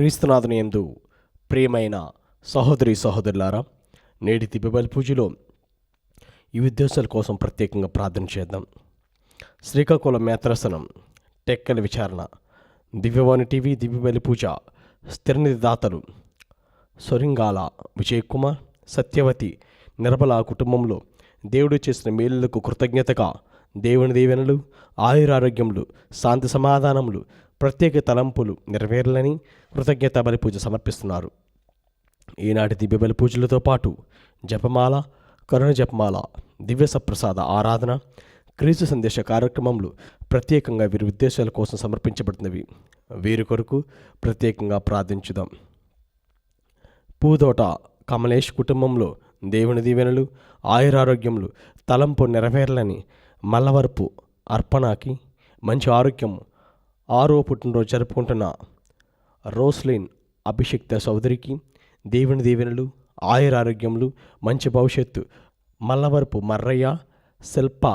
క్రీస్తునాథుని యందు ప్రియమైన సహోదరి సహోదరులారా, నేటి దివ్యబలి పూజలో ఈ ఉద్దేశాల కోసం ప్రత్యేకంగా ప్రార్థన చేద్దాం. శ్రీకాకుళం మేత్రాసనం టెక్కల విచారణ దివ్యవాణి టీవీ దివ్యబలి పూజ స్థిరనిధి దాతలు సొరింగాల విజయ్ కుమార్, సత్యవతి, నిర్మల కుటుంబంలో దేవుడు చేసిన మేలులకు కృతజ్ఞతగా దేవుని దీవెనలు, ఆయురారోగ్యములు, శాంతి సమాధానములు, ప్రత్యేక తలంపులు నెరవేరాలని కృతజ్ఞత బలి పూజ సమర్పిస్తున్నారు. ఈనాటి దివ్య బలి పూజలతో పాటు జపమాల, కరుణ జపమాల, దివ్య సప్రసాద ఆరాధన, క్రీస్తు సందేశ కార్యక్రమములు ప్రత్యేకంగా వీరి ఉద్దేశాల కోసం సమర్పించబడుతున్నవి. వీరి కొరకు ప్రత్యేకంగా ప్రార్థించుదాం. పూదోట కమలేష్ కుటుంబంలో దేవుని దీవెనలు, ఆయురారోగ్యములు, తలంపు నెరవేరాలని, మల్లవరపు అర్పణకి మంచి ఆరోగ్యం, 6వ పుట్టినరోజు జరుపుకుంటున్న రోస్లిన్ అభిషిక్త సోదరికి దేవుని దీవెనలు, ఆయురారోగ్యములు, మంచి భవిష్యత్తు, మల్లవరపు మర్రయ్య, శిల్ప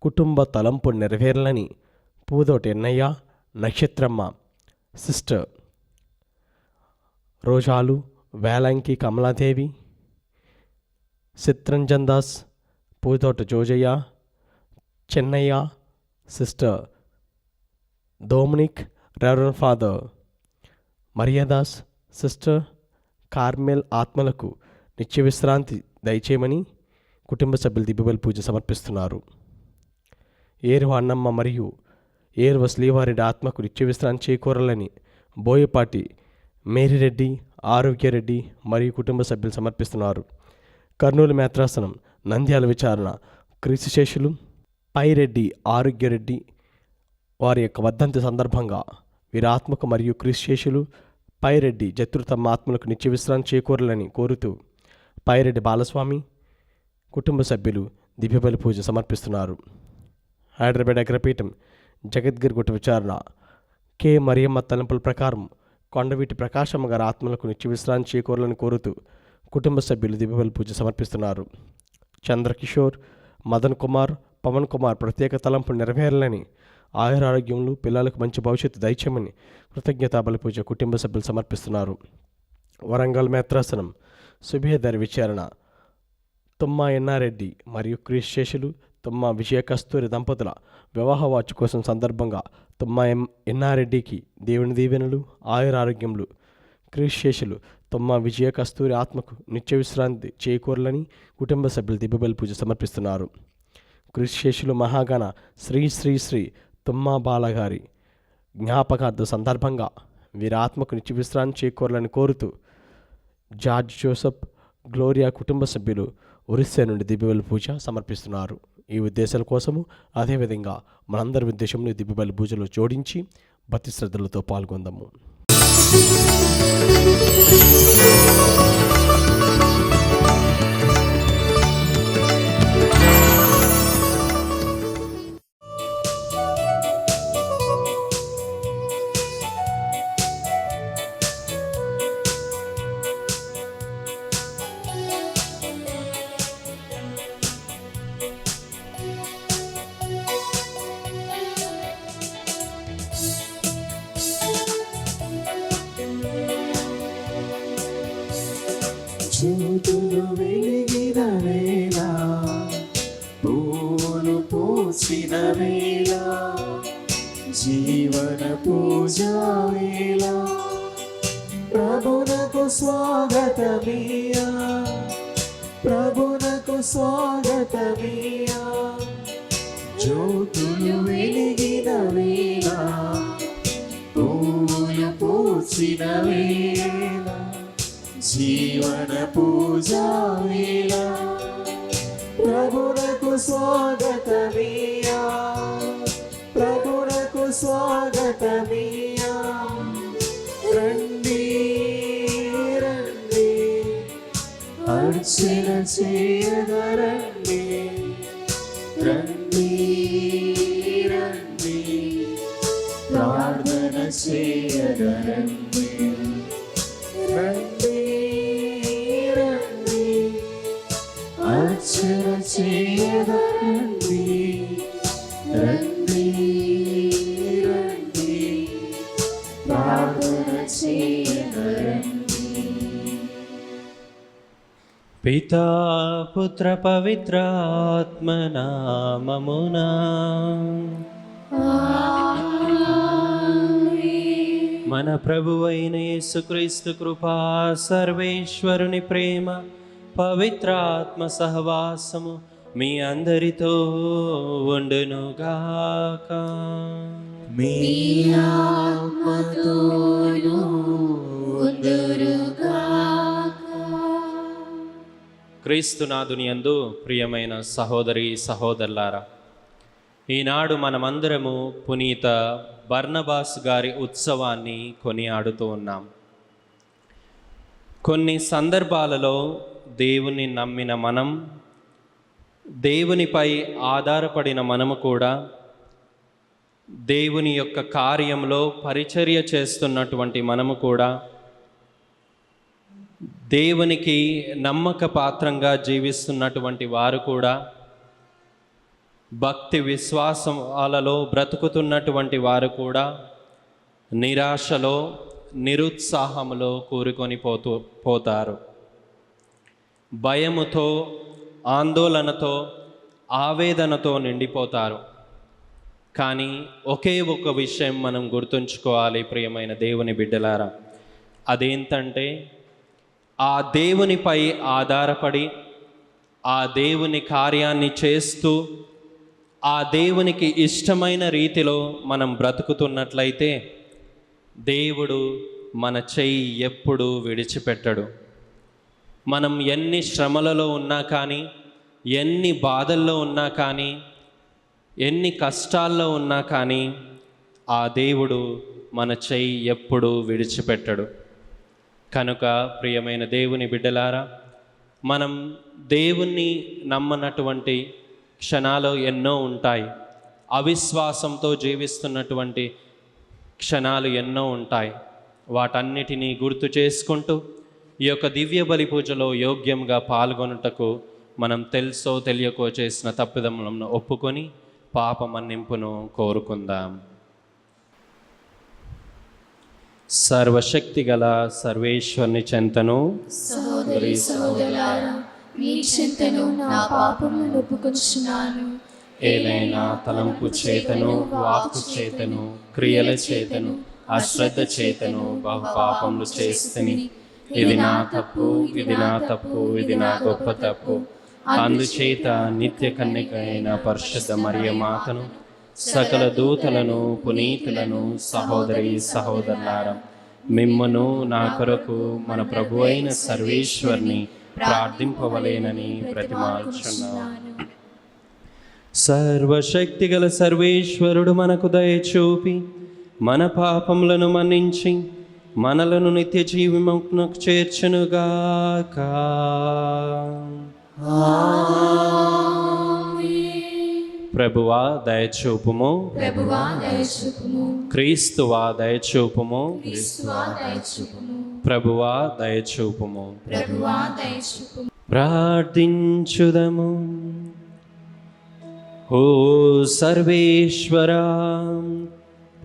కుటుంబ తలంపు నెరవేరాలని, Pudoti Ennaiah, Nakshatramma, sister Rojalu, Velanki Kamaladevi, Chitranjan Das, Pudota Jojaiah, Chennaiah, sister Dominic, reverend father Mariadas, sister Carmel ఆత్మలకు నిత్య విశ్రాంతి దయచేయమని కుటుంబ సభ్యులు దివ్యబలి పూజ సమర్పిస్తున్నారు. ఏరువ అన్నమ్మ మరియు ఏరువ శ్రీవారెడ్డి ఆత్మకు నిత్య విశ్రాంతి చేకూరాలని బోయపాటి మేరిరెడ్డి, ఆరోగ్యరెడ్డి మరియు కుటుంబ సభ్యులు సమర్పిస్తున్నారు. కర్నూలు మేత్రాసనం నంద్యాల విచారణ క్రీస్తుశేషులు పైరెడ్డి, ఆరోగ్యరెడ్డి వారి యొక్క వర్ధంతి సందర్భంగా వీరి ఆత్మకు మరియు క్రీస్తుశేషులు పైరెడ్డి జతృతమ్మ ఆత్మలకు నిత్య విశ్రాంతి చేకూరాలని కోరుతూ పైరెడ్డి బాలస్వామి కుటుంబ సభ్యులు దివ్యబలి పూజ సమర్పిస్తున్నారు. హైదరాబాద్ అగ్రపీఠం జగద్గిరి గుట్ట విచారణ కె మరియమ్మ తలంపుల ప్రకారం కొండవీటి ప్రకాశమ్మ గారి ఆత్మలకు నిత్య విశ్రాంతి చేకూరాలని కోరుతూ కుటుంబ సభ్యులు దివ్యబలి పూజ సమర్పిస్తున్నారు. చంద్రకిషోర్, మదన్ కుమార్, పవన్ కుమార్ ప్రత్యేక తలంపులు నెరవేరాలని, ఆయురారోగ్యములు, పిల్లలకు మంచి భవిష్యత్తు దయచేయమని కృతజ్ఞతా బలి పూజ కుటుంబ సభ్యులు సమర్పిస్తున్నారు. వరంగల్ మేత్రాసనం సుబేదర్ విచారణ తుమ్మ ఎన్నారెడ్డి మరియు క్రీస్తుశేషులు తుమ్మ విజయ కస్తూరి దంపతుల వివాహ వార్షికోత్సవం సందర్భంగా తుమ్మ ఎన్నారెడ్డికి దేవుని దీవెనలు, ఆయురారోగ్యములు, క్రీస్తుశేషులు తుమ్మ విజయ కస్తూరి ఆత్మకు నిత్య విశ్రాంతి చేకూరాలని కుటుంబ సభ్యులు దివ్యబలి పూజ సమర్పిస్తున్నారు. క్రీస్తుశేషులు మహాగణ శ్రీ శ్రీ శ్రీ తుమ్మ బాలగారి జ్ఞాపకార్థ సందర్భంగా వీరి ఆత్మకు నిత్య విశ్రాంతి చేకూరాలని కోరుతూ జార్జ్ జోసెఫ్, గ్లోరియా కుటుంబ సభ్యులు ఒరిస్సా నుండి దివ్యబలి పూజ సమర్పిస్తున్నారు. ఈ ఉద్దేశాల కోసము అదేవిధంగా మనందరి ఉద్దేశంలో దివ్యబలి పూజలో జోడించి భక్తి శ్రద్ధలతో పాల్గొందాము. జ్యోతులు వెలిగిన వేళ, పూలు పూసిన వేళ, జీవన పూజా వేళ, ప్రభునకు స్వాగతమియా, ప్రభునకు స్వాగతమియా. జ్యోతులు వెలిగిన వేళ, పూలు పూసిన వేళ, జీవన పూజా వేళ, ప్రభునకు స్వాగతమియా, ప్రభునకు స్వాగతమియా. రండి రండి అర్చన చేయగరండి, రండి రండి ప్రార్థన చేయగరండి, రండి రండి అర్చన చేయగరండి, రండి రండి ప్రార్థన చేయగరండి. పితా పుత్ర పవిత్రాత్మ నామమునా. మన ప్రభువైన యేసుక్రీస్తు కృపా, సర్వేశ్వరుని ప్రేమ, పవిత్రాత్మ సహవాసము మీ అందరితో ఉండునుగాక. మీ ఆత్మతోనూ ఉండునుగాక. క్రీస్తునాథుని యందు ప్రియమైన సహోదరి సహోదరులారా, ఈనాడు మనమందరము పునీత బర్నబాస్ గారి ఉత్సవాన్ని కొనియాడుతూ ఉన్నాం. కొన్ని సందర్భాలలో దేవుని నమ్మిన మనం, దేవునిపై ఆధారపడిన మనము కూడా దేవుని యొక్క కార్యంలో పరిచర్య చేస్తున్నటువంటి మనము కూడా దేవునికి నమ్మక పాత్రంగా జీవిస్తున్నటువంటి వారు కూడా భక్తి విశ్వాసాలలో బ్రతుకుతున్నటువంటి వారు కూడా నిరాశలో నిరుత్సాహంలో కూరుకొని పోతారు. భయముతో, ఆందోళనతో, ఆవేదనతో నిండిపోతారు. కానీ ఒకే ఒక విషయం మనం గుర్తుంచుకోవాలి ప్రియమైన దేవుని బిడ్డలారా. అదేంటంటే, ఆ దేవునిపై ఆధారపడి ఆ దేవుని కార్యాన్ని చేస్తూ ఆ దేవునికి ఇష్టమైన రీతిలో మనం బ్రతుకుతున్నట్లయితే దేవుడు మన చెయ్యి ఎప్పుడూ విడిచిపెట్టడు. మనం ఎన్ని శ్రమలలో ఉన్నా కానీ, ఎన్ని బాధల్లో ఉన్నా కానీ, ఎన్ని కష్టాల్లో ఉన్నా కానీ ఆ దేవుడు మన చెయ్యి ఎప్పుడూ విడిచిపెట్టడు. కనుక ప్రియమైన దేవుని బిడ్డలారా, మనం దేవుణ్ణి నమ్మనటువంటి క్షణాలు ఎన్నో ఉంటాయి. అవిశ్వాసంతో జీవిస్తున్నటువంటి క్షణాలు ఎన్నో ఉంటాయి. వాటన్నిటినీ గుర్తు చేసుకుంటూ ఈ యొక్క దివ్య బలి పూజలో యోగ్యంగా పాల్గొనుటకు మనం తెలుసో తెలియకో చేసిన తప్పిదములను ఒప్పుకొని పాప మన్నింపును కోరుకుందాం. సర్వశక్తి గల సర్వేశ్వరుని చెంతను, సహోదరి సహోదరులారా, మీ చింతను నా పాపములను ఒప్పుకొనుచున్నాను. ఏదైనా తలంపు చేతను, వాక్కు చేతను, క్రియల చేతను, అశ్రద్ధ చేతను బహుపాపములు చేస్తుని, ఇది నా తప్పు, ఇది నా తప్పు, ఇది నా గొప్ప తప్పు. అందుచేత నిత్య కన్యక అయిన పరిశుద్ధ మరియ మాతను, సకల దూతలను, పునీతులను, సహోదరి సహోదరులారా, మిమ్మును నా కొరకు మన ప్రభు అయిన సర్వేశ్వరుని ప్రార్థింపవలేనని ప్రతిమాలుచున్నాను. సర్వశక్తి గల సర్వేశ్వరుడు మనకు దయచూపి మన పాపములను మన్నించి మనలను నిత్య జీవమునకు చేర్చునుగాక. ప్రభువా దయచూపుము, ప్రభువా దయచూపుము, క్రీస్తువా దయచూపుము, క్రీస్తువా దయచూపుము, ప్రభువా దయచూపుము. ప్రభువా దయచూపుము. ప్రార్థించుదము. ఓ సర్వేశ్వరా,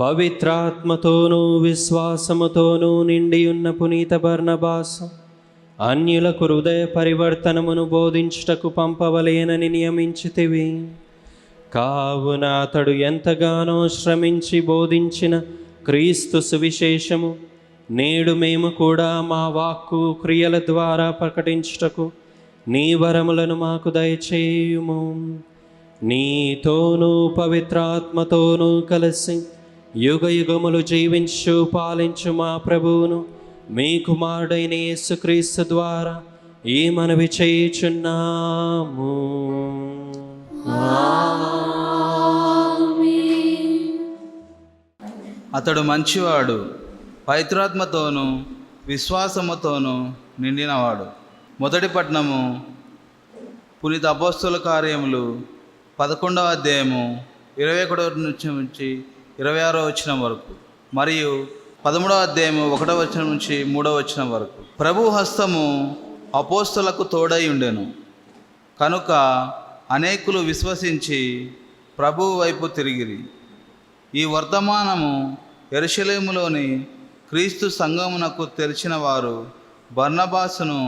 పవిత్రాత్మతోనూ విశ్వాసముతోనూ నిండి ఉన్న పునీత బర్నబాసు అన్యులకు హృదయ పరివర్తనమును బోధించుటకు పంపవలేనని నియమించితివి. కావున అతడు ఎంతగానో శ్రమించి బోధించిన క్రీస్తు సువిశేషము నేడు మేము కూడా మా వాక్కు క్రియల ద్వారా ప్రకటించుటకు నీ వరములను మాకు దయచేయుము. నీతోనూ పవిత్రాత్మతోనూ కలిసి యుగ యుగములు జీవించు పాలించు మా ప్రభువును, మీ కుమారుడైన యేసుక్రీస్తు ద్వారా ఈ మనవి చేయుచున్నాము. అతడు మంచివాడు, పవిత్రాత్మతోనూ విశ్వాసముతోనూ నిండినవాడు. మొదటి పట్టణము పునీత అపోస్తలుల కార్యములు 11వ అధ్యాయము 21 నుంచి 26వ వచనం వరకు, మరియు 13వ అధ్యాయము 1వ వచనం నుంచి 3వ వచనం వరకు. ప్రభు హస్తము అపోస్తలకు తోడై ఉండెను కనుక అనేకులు విశ్వసించి ప్రభువు వైపు తిరిగిరి. ఈ వర్తమానము యెరూషలేములోని క్రీస్తు సంఘమునకు తెలిసిన వారు బర్నబాసును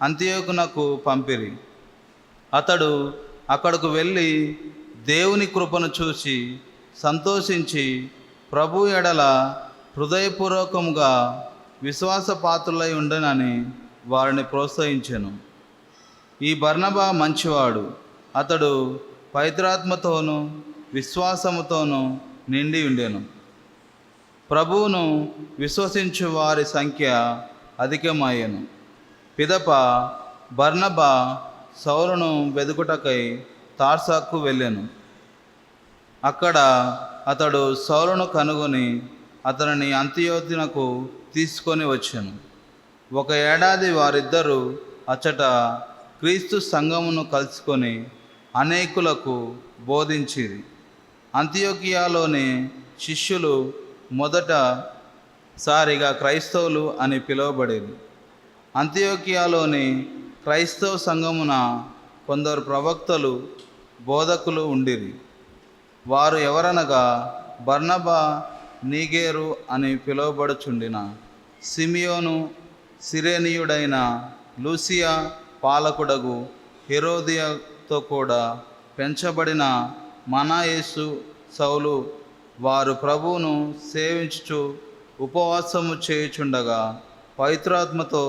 అంతియోకునకు పంపిరి. అతడు అక్కడకు వెళ్ళి దేవుని కృపను చూసి సంతోషించి ప్రభు ఎడల హృదయపూర్వకముగా విశ్వాసపాత్రులై ఉండనని వారిని ప్రోత్సహించెను. ఈ బర్నబా మంచివాడు, అతడు పవిత్రాత్మతోనూ విశ్వాసముతోనూ నిండి ఉండెను. ప్రభువును విశ్వసించు వారి సంఖ్య అధికమయ్యెను. పిదప బర్నబా సౌలును వెదుకుటకై తార్సాకు వెళ్ళెను. అక్కడ అతడు సౌలును కనుగొని అతనిని అంతియోకునకు తీసుకొని వచ్చెను. 1 ఏడాది వారిద్దరూ అచ్చట క్రీస్తు సంఘమును కలుసుకొని అనేకులకు బోధించిరి. అంతియోకియాలోని శిష్యులు మొదటసారిగా క్రైస్తవులు అని పిలువబడేది. అంతియోకియాలోని క్రైస్తవ సంఘమున కొందరు ప్రవక్తలు బోధకులు ఉండిరి. వారు ఎవరనగా బర్నబా, నీగేరు అని పిలువబడుచుండిన సిమియోను, సిరేనీయుడైన లూసియా, పాలకుడగు హెరోదియాతో కూడా పెంచబడిన మనాయేసు, సౌలు. వారు ప్రభువును సేవించుచు ఉపవాసము చేయుచుండగా పవిత్రాత్మతో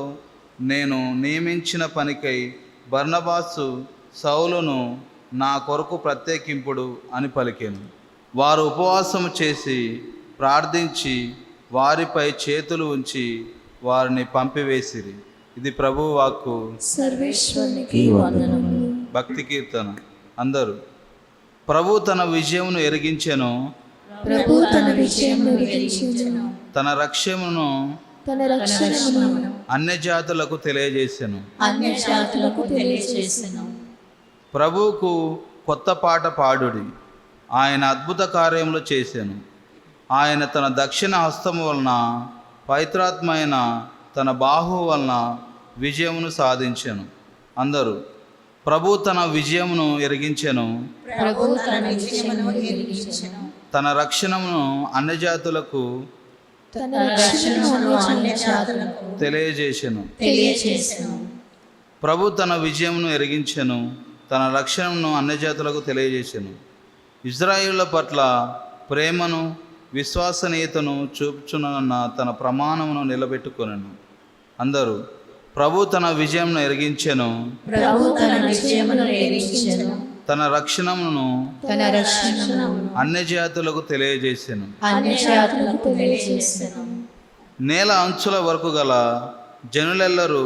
నేను నియమించిన పనికై బర్నబాసు సౌలును నా కొరకు ప్రత్యేకింపుడు అని పలికెను. వారు ఉపవాసము చేసి ప్రార్థించి వారిపై చేతులు ఉంచి వారిని పంపివేసిరి. ఇది ప్రభువు వాక్కు. సర్వేశ్వరునికి వందనములు. భక్తి కీర్తన. అందరూ. ప్రభు తన విజయమును ఎరిగించెను, ప్రభు తన విజయమును ఎరిగించెను, తన రక్షణను తన రక్షణను అన్యజాతులకు తెలియజేసెను. అన్యజాతులకు తెలియజేసెను. ప్రభువుకు కొత్త పాట పాడుడి, ఆయన అద్భుత కార్యములు చేసెను. ఆయన తన దక్షిణ హస్తము వలన పవిత్రాత్మైన తన బాహువు వలన విజయమును సాధించెను. అందరూ. ప్రభు తన విజయమును ఎరిగించెను, ప్రభు తన విజయమును ఎరిగించెను, తన రక్షణను అన్యజాతులకు తన రక్షణను అన్యజాతులకు తెలియజేసెను. తెలియజేసెను. ప్రభు తన విజయమును ఎరిగించెను, తన రక్షణను అన్యజాతులకు తెలియజేసెను. ఇజ్రాయేలుల పట్ల ప్రేమను విశ్వసనీయతను చూపుచున్న తన ప్రమాణమును నిలబెట్టుకొనెను. అందరూ. ప్రభు తన విజయమును ఎరిగించెను, ప్రభు తన విజయమును ఎరిగించెను, తన రక్షణను తన రక్షణను అన్యజాతులకు తెలియజేసెను. అన్యజాతులకు తెలియజేసెను. నేల అంచుల వరకు గల జనులెల్లరూ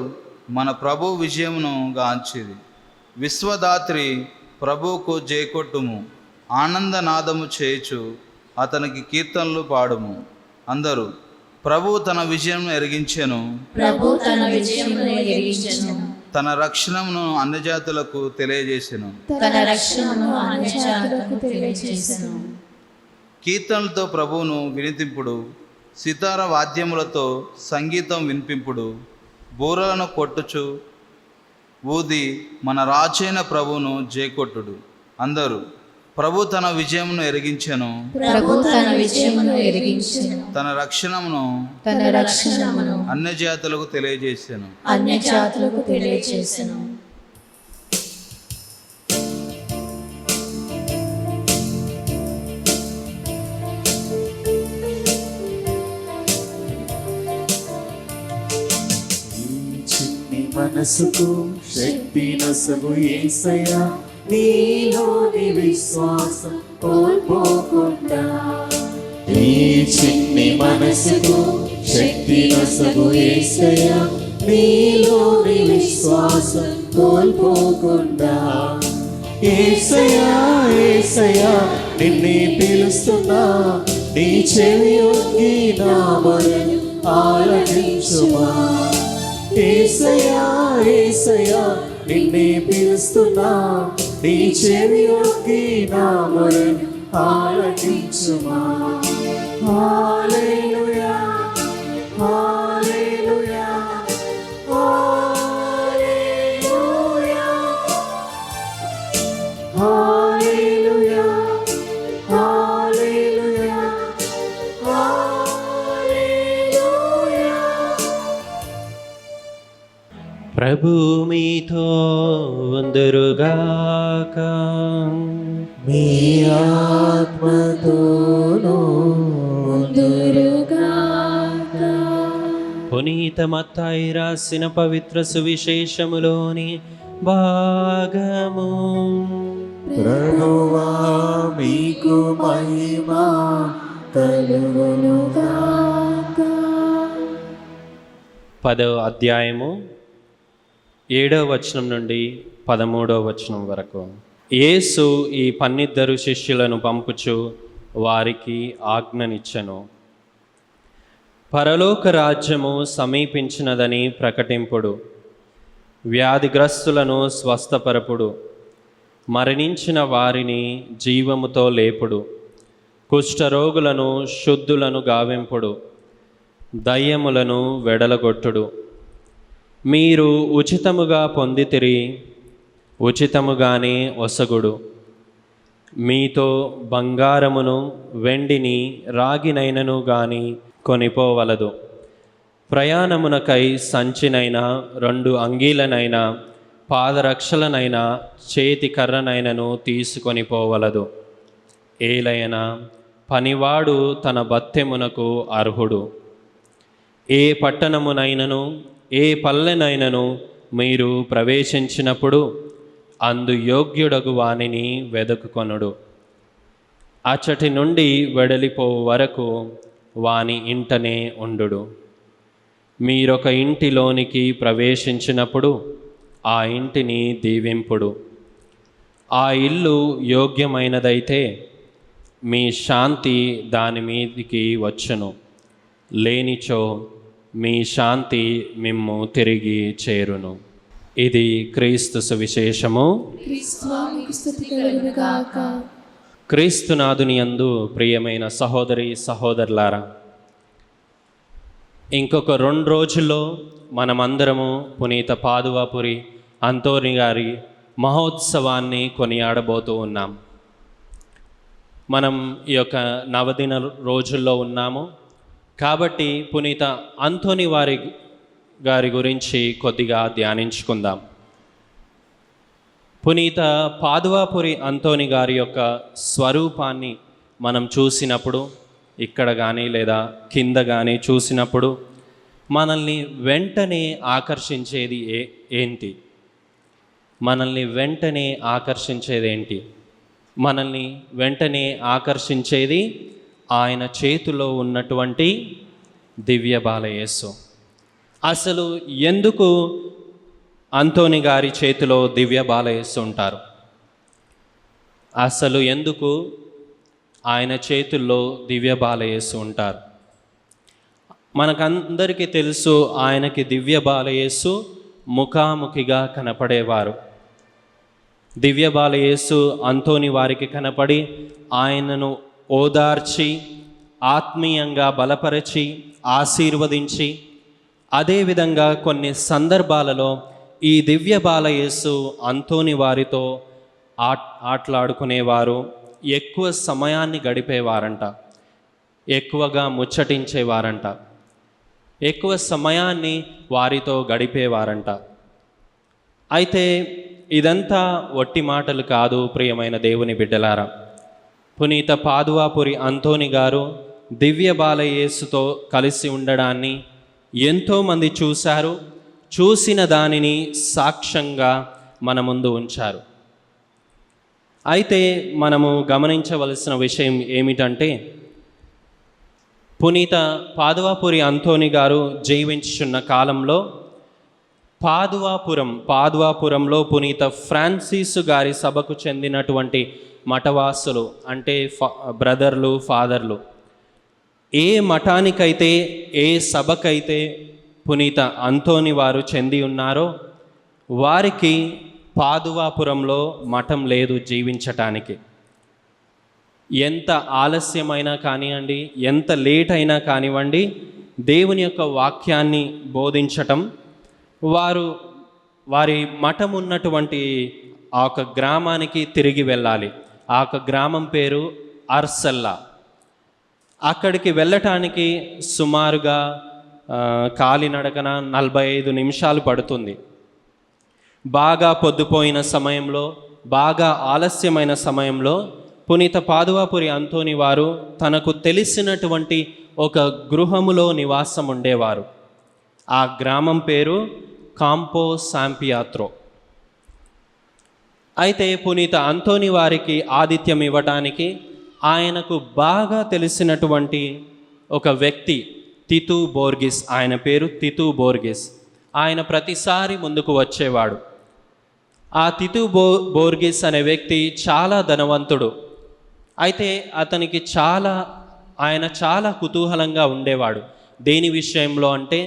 మన ప్రభు విజయమును గాంచిరి. విశ్వదాత్రి ప్రభువుకు జయకొట్టుము, ఆనందనాదము చేయుచు అతనికి కీర్తనలు పాడుము. అందరూ. ప్రభు తన విజయమును ఎరిగించెను, ప్రభు తన విజయమును ఎరిగించెను, తన రక్షణను అన్యజాతులకు తెలియజేసెను. తన రక్షణను అన్యజాతులకు తెలియజేసెను. కీర్తనలతో ప్రభువును వినితింపుడు, సితార వాద్యములతో సంగీతం వినిపింపుడు, బూరలను కొట్టుచు ఊది మన రాజైన ప్రభువును జయకొట్టుడు. అందరూ. ప్రభు తన విజయమును ఎరిగించెను, ప్రభు తన విజయమును ఎరిగించెను, తన రక్షణను తన రక్షణను అన్యజాతులకు తెలియజేసెను. అన్యజాతులకు తెలియజేసెను. మనసుకు శక్తి నసగు యేసయ్యా, నీలోని విశ్వాసం కోల్పోకుండా. ఈ చిన్ని మనసుకు శక్తి నసగు యేసయ్యా, నీలోని విశ్వాసం కోల్పోకుండా. యేసయ్యా యేసయ్యా నిన్నే పిలుస్తున్నా, నీ చెవి ఒగ్గి నా మొరను ఆలకించుమా. యేసయ్యా యేసయ్యా నిన్నే పిలుస్తున్నా, నీ చెవి ఒగ్గి నా మొరను ఆలకించుమా. హల్లెలూయా హల్లెలూయా హల్లెలూయా హల్లెలూయా హల్లెలూయా హల్లెలూయా. ప్రభు మీతో ఉందురుగాక. మీ ఆత్మతోనూ ఉందురుగాక. పునీత మత్తాయి రాసిన పవిత్ర సువిశేషములోని భాగము. ప్రభువా మీకు మహిమ కలుగునుగాక. 10వ అధ్యాయము 7వ వచనం నుండి 13వ వచనం వరకు. యేసు ఈ 12 శిష్యులను పంపుచు వారికి ఆజ్ఞనిచ్చెను. పరలోక రాజ్యము సమీపించినదని ప్రకటింపుడు, వ్యాధిగ్రస్తులను స్వస్థపరపుడు, మరణించిన వారిని జీవముతో లేపుడు, కుష్ఠరోగులను శుద్ధులను గావింపుడు, దయ్యములను వెడలగొట్టుడు. మీరు ఉచితముగా పొందితిరి, ఉచితముగానే ఒసగుడు. మీతో బంగారమును వెండిని రాగినైనను గాని కొనిపోవలదు. ప్రయాణమునకై సంచినైనా 2 అంగీలనైనా పాదరక్షలనైనా చేతి కర్రనైనను తీసుకొని పోవలదు. ఏలైనా పనివాడు తన బత్తెమునకు అర్హుడు. ఏ పట్టణమునైనను ఏ పల్లెనైనను మీరు ప్రవేశించినప్పుడు అందు యోగ్యుడగు వానిని వెదకుకొనుడు. అచ్చటి నుండి వెడలిపోవు వరకు వాని ఇంటనే ఉండుడు. మీరొక ఇంటిలోనికి ప్రవేశించినప్పుడు ఆ ఇంటిని దీవింపుడు. ఆ ఇల్లు యోగ్యమైనదైతే మీ శాంతి దాని మీదికి వచ్చును, లేనిచో మీ శాంతి మిమ్ము తిరిగి చేరును. ఇది క్రీస్తు సువిశేషము. క్రీస్తువా మీకు స్తుతి కలుగునుగాక. క్రీస్తునాథుని యందు ప్రియమైన సహోదరి సహోదరులారా, ఇంకొక 2 రోజుల్లో మనమందరము పునీత పాదువాపురి అంతోని గారి మహోత్సవాన్ని కొనియాడబోతూ ఉన్నాం. మనం ఈ యొక్క నవదిన రోజుల్లో ఉన్నాము కాబట్టి పునీత అంతోని గారి గురించి కొద్దిగా ధ్యానించుకుందాం. పునీత పాదువాపురి అంతోని గారి యొక్క స్వరూపాన్ని మనం చూసినప్పుడు, ఇక్కడ కానీ లేదా కింద కానీ చూసినప్పుడు మనల్ని వెంటనే ఆకర్షించేది ఏంటి? మనల్ని వెంటనే ఆకర్షించేది ఏంటి? మనల్ని వెంటనే ఆకర్షించేది ఆయన చేతిలో ఉన్నటువంటి దివ్య బాలయేసు. అసలు ఎందుకు అంతోని గారి చేతిలో దివ్య బాలయేసు ఉంటారు? అసలు ఎందుకు ఆయన చేతుల్లో దివ్య బాలయేసు ఉంటారు? మనకందరికీ తెలుసు, ఆయనకి దివ్య బాలయేసు ముఖాముఖిగా కనపడేవారు. దివ్య బాలయేసు అంతోని వారికి కనపడి ఆయనను ఓదార్చి ఆత్మీయంగా బలపరిచి ఆశీర్వదించి, అదేవిధంగా కొన్ని సందర్భాలలో ఈ దివ్య బాలయేసు అంతోని వారితో ఆటలాడుకునేవారు, ఎక్కువ సమయాన్ని గడిపేవారంట, ఎక్కువగా ముచ్చటించేవారంట, ఎక్కువ సమయాన్ని వారితో గడిపేవారంట. అయితే ఇదంతా ఒట్టి మాటలు కాదు ప్రియమైన దేవుని బిడ్డలారా. పునీత పాదువాపురి అంతోని గారు దివ్య బాలయేసుతో కలిసి ఉండడాన్ని ఎంతోమంది చూశారు, చూసిన దానిని సాక్ష్యంగా మన ముందు ఉంచారు. అయితే మనము గమనించవలసిన విషయం ఏమిటంటే, పునీత పాదువాపురి అంతోని గారు జీవించున్న కాలంలో పాదువాపురంలో పునీత ఫ్రాన్సిస్ గారి సభకు చెందినటువంటి మఠవాసులు, అంటే బ్రదర్లు, ఫాదర్లు, ఏ మఠానికైతే ఏ సభకైతే పునీత అంతోని వారు చెంది ఉన్నారో వారికి పాదువాపురంలో మఠం లేదు జీవించటానికి. ఎంత ఆలస్యమైనా కానివ్వండి, ఎంత లేట్ అయినా కానివ్వండి, దేవుని యొక్క వాక్యాన్ని బోధించటం, వారి మఠం ఉన్నటువంటి ఆ ఒక గ్రామానికి తిరిగి వెళ్ళాలి. ఆ ఒక గ్రామం పేరు అర్సల్లా. అక్కడికి వెళ్ళటానికి సుమారుగా కాలినడకన 45 నిమిషాలు పడుతుంది. బాగా పొద్దుపోయిన సమయంలో, బాగా ఆలస్యమైన సమయంలో పునీత పాదువాపురి అంతోని వారు తనకు తెలిసినటువంటి ఒక గృహములో నివాసం ఉండేవారు. ఆ గ్రామం పేరు కాంపో శాంపియాత్రో. అయితే పునీత అంతోని వారికి ఆతిథ్యం ఇవ్వటానికి ఆయనకు బాగా తెలిసినటువంటి ఒక వ్యక్తి తితు బోర్గిస్, ఆయన పేరు తితు బోర్గిస్. ఆయన ప్రతిసారి ముందుకు వచ్చేవాడు. ఆ తితు బోర్గిస్ అనే వ్యక్తి చాలా ధనవంతుడు. అయితే అతనికి ఆయన చాలా కుతూహలంగా ఉండేవాడు. దేని విషయంలో అంటే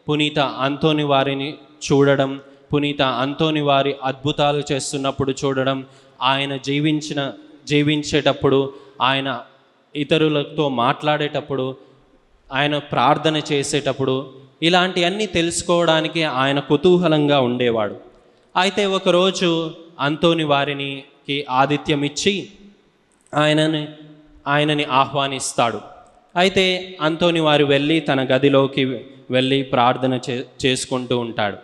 పునీత అంతోని వారిని చూడడం, పునీత అంతోని వారి అద్భుతాలు చేస్తున్నప్పుడు చూడడం, ఆయన జీవించేటప్పుడు, ఆయన ఇతరులతో మాట్లాడేటప్పుడు, ఆయన ప్రార్థన చేసేటప్పుడు, ఇలాంటివన్నీ తెలుసుకోవడానికి ఆయన కుతూహలంగా ఉండేవాడు. అయితే ఒకరోజు అంతోని వారికి ఆతిథ్యం ఇచ్చి ఆయనని ఆహ్వానిస్తాడు. అయితే అంతోని వారు వెళ్ళి తన గదిలోకి వెళ్ళి ప్రార్థన చేసుకుంటూ ఉంటాడు.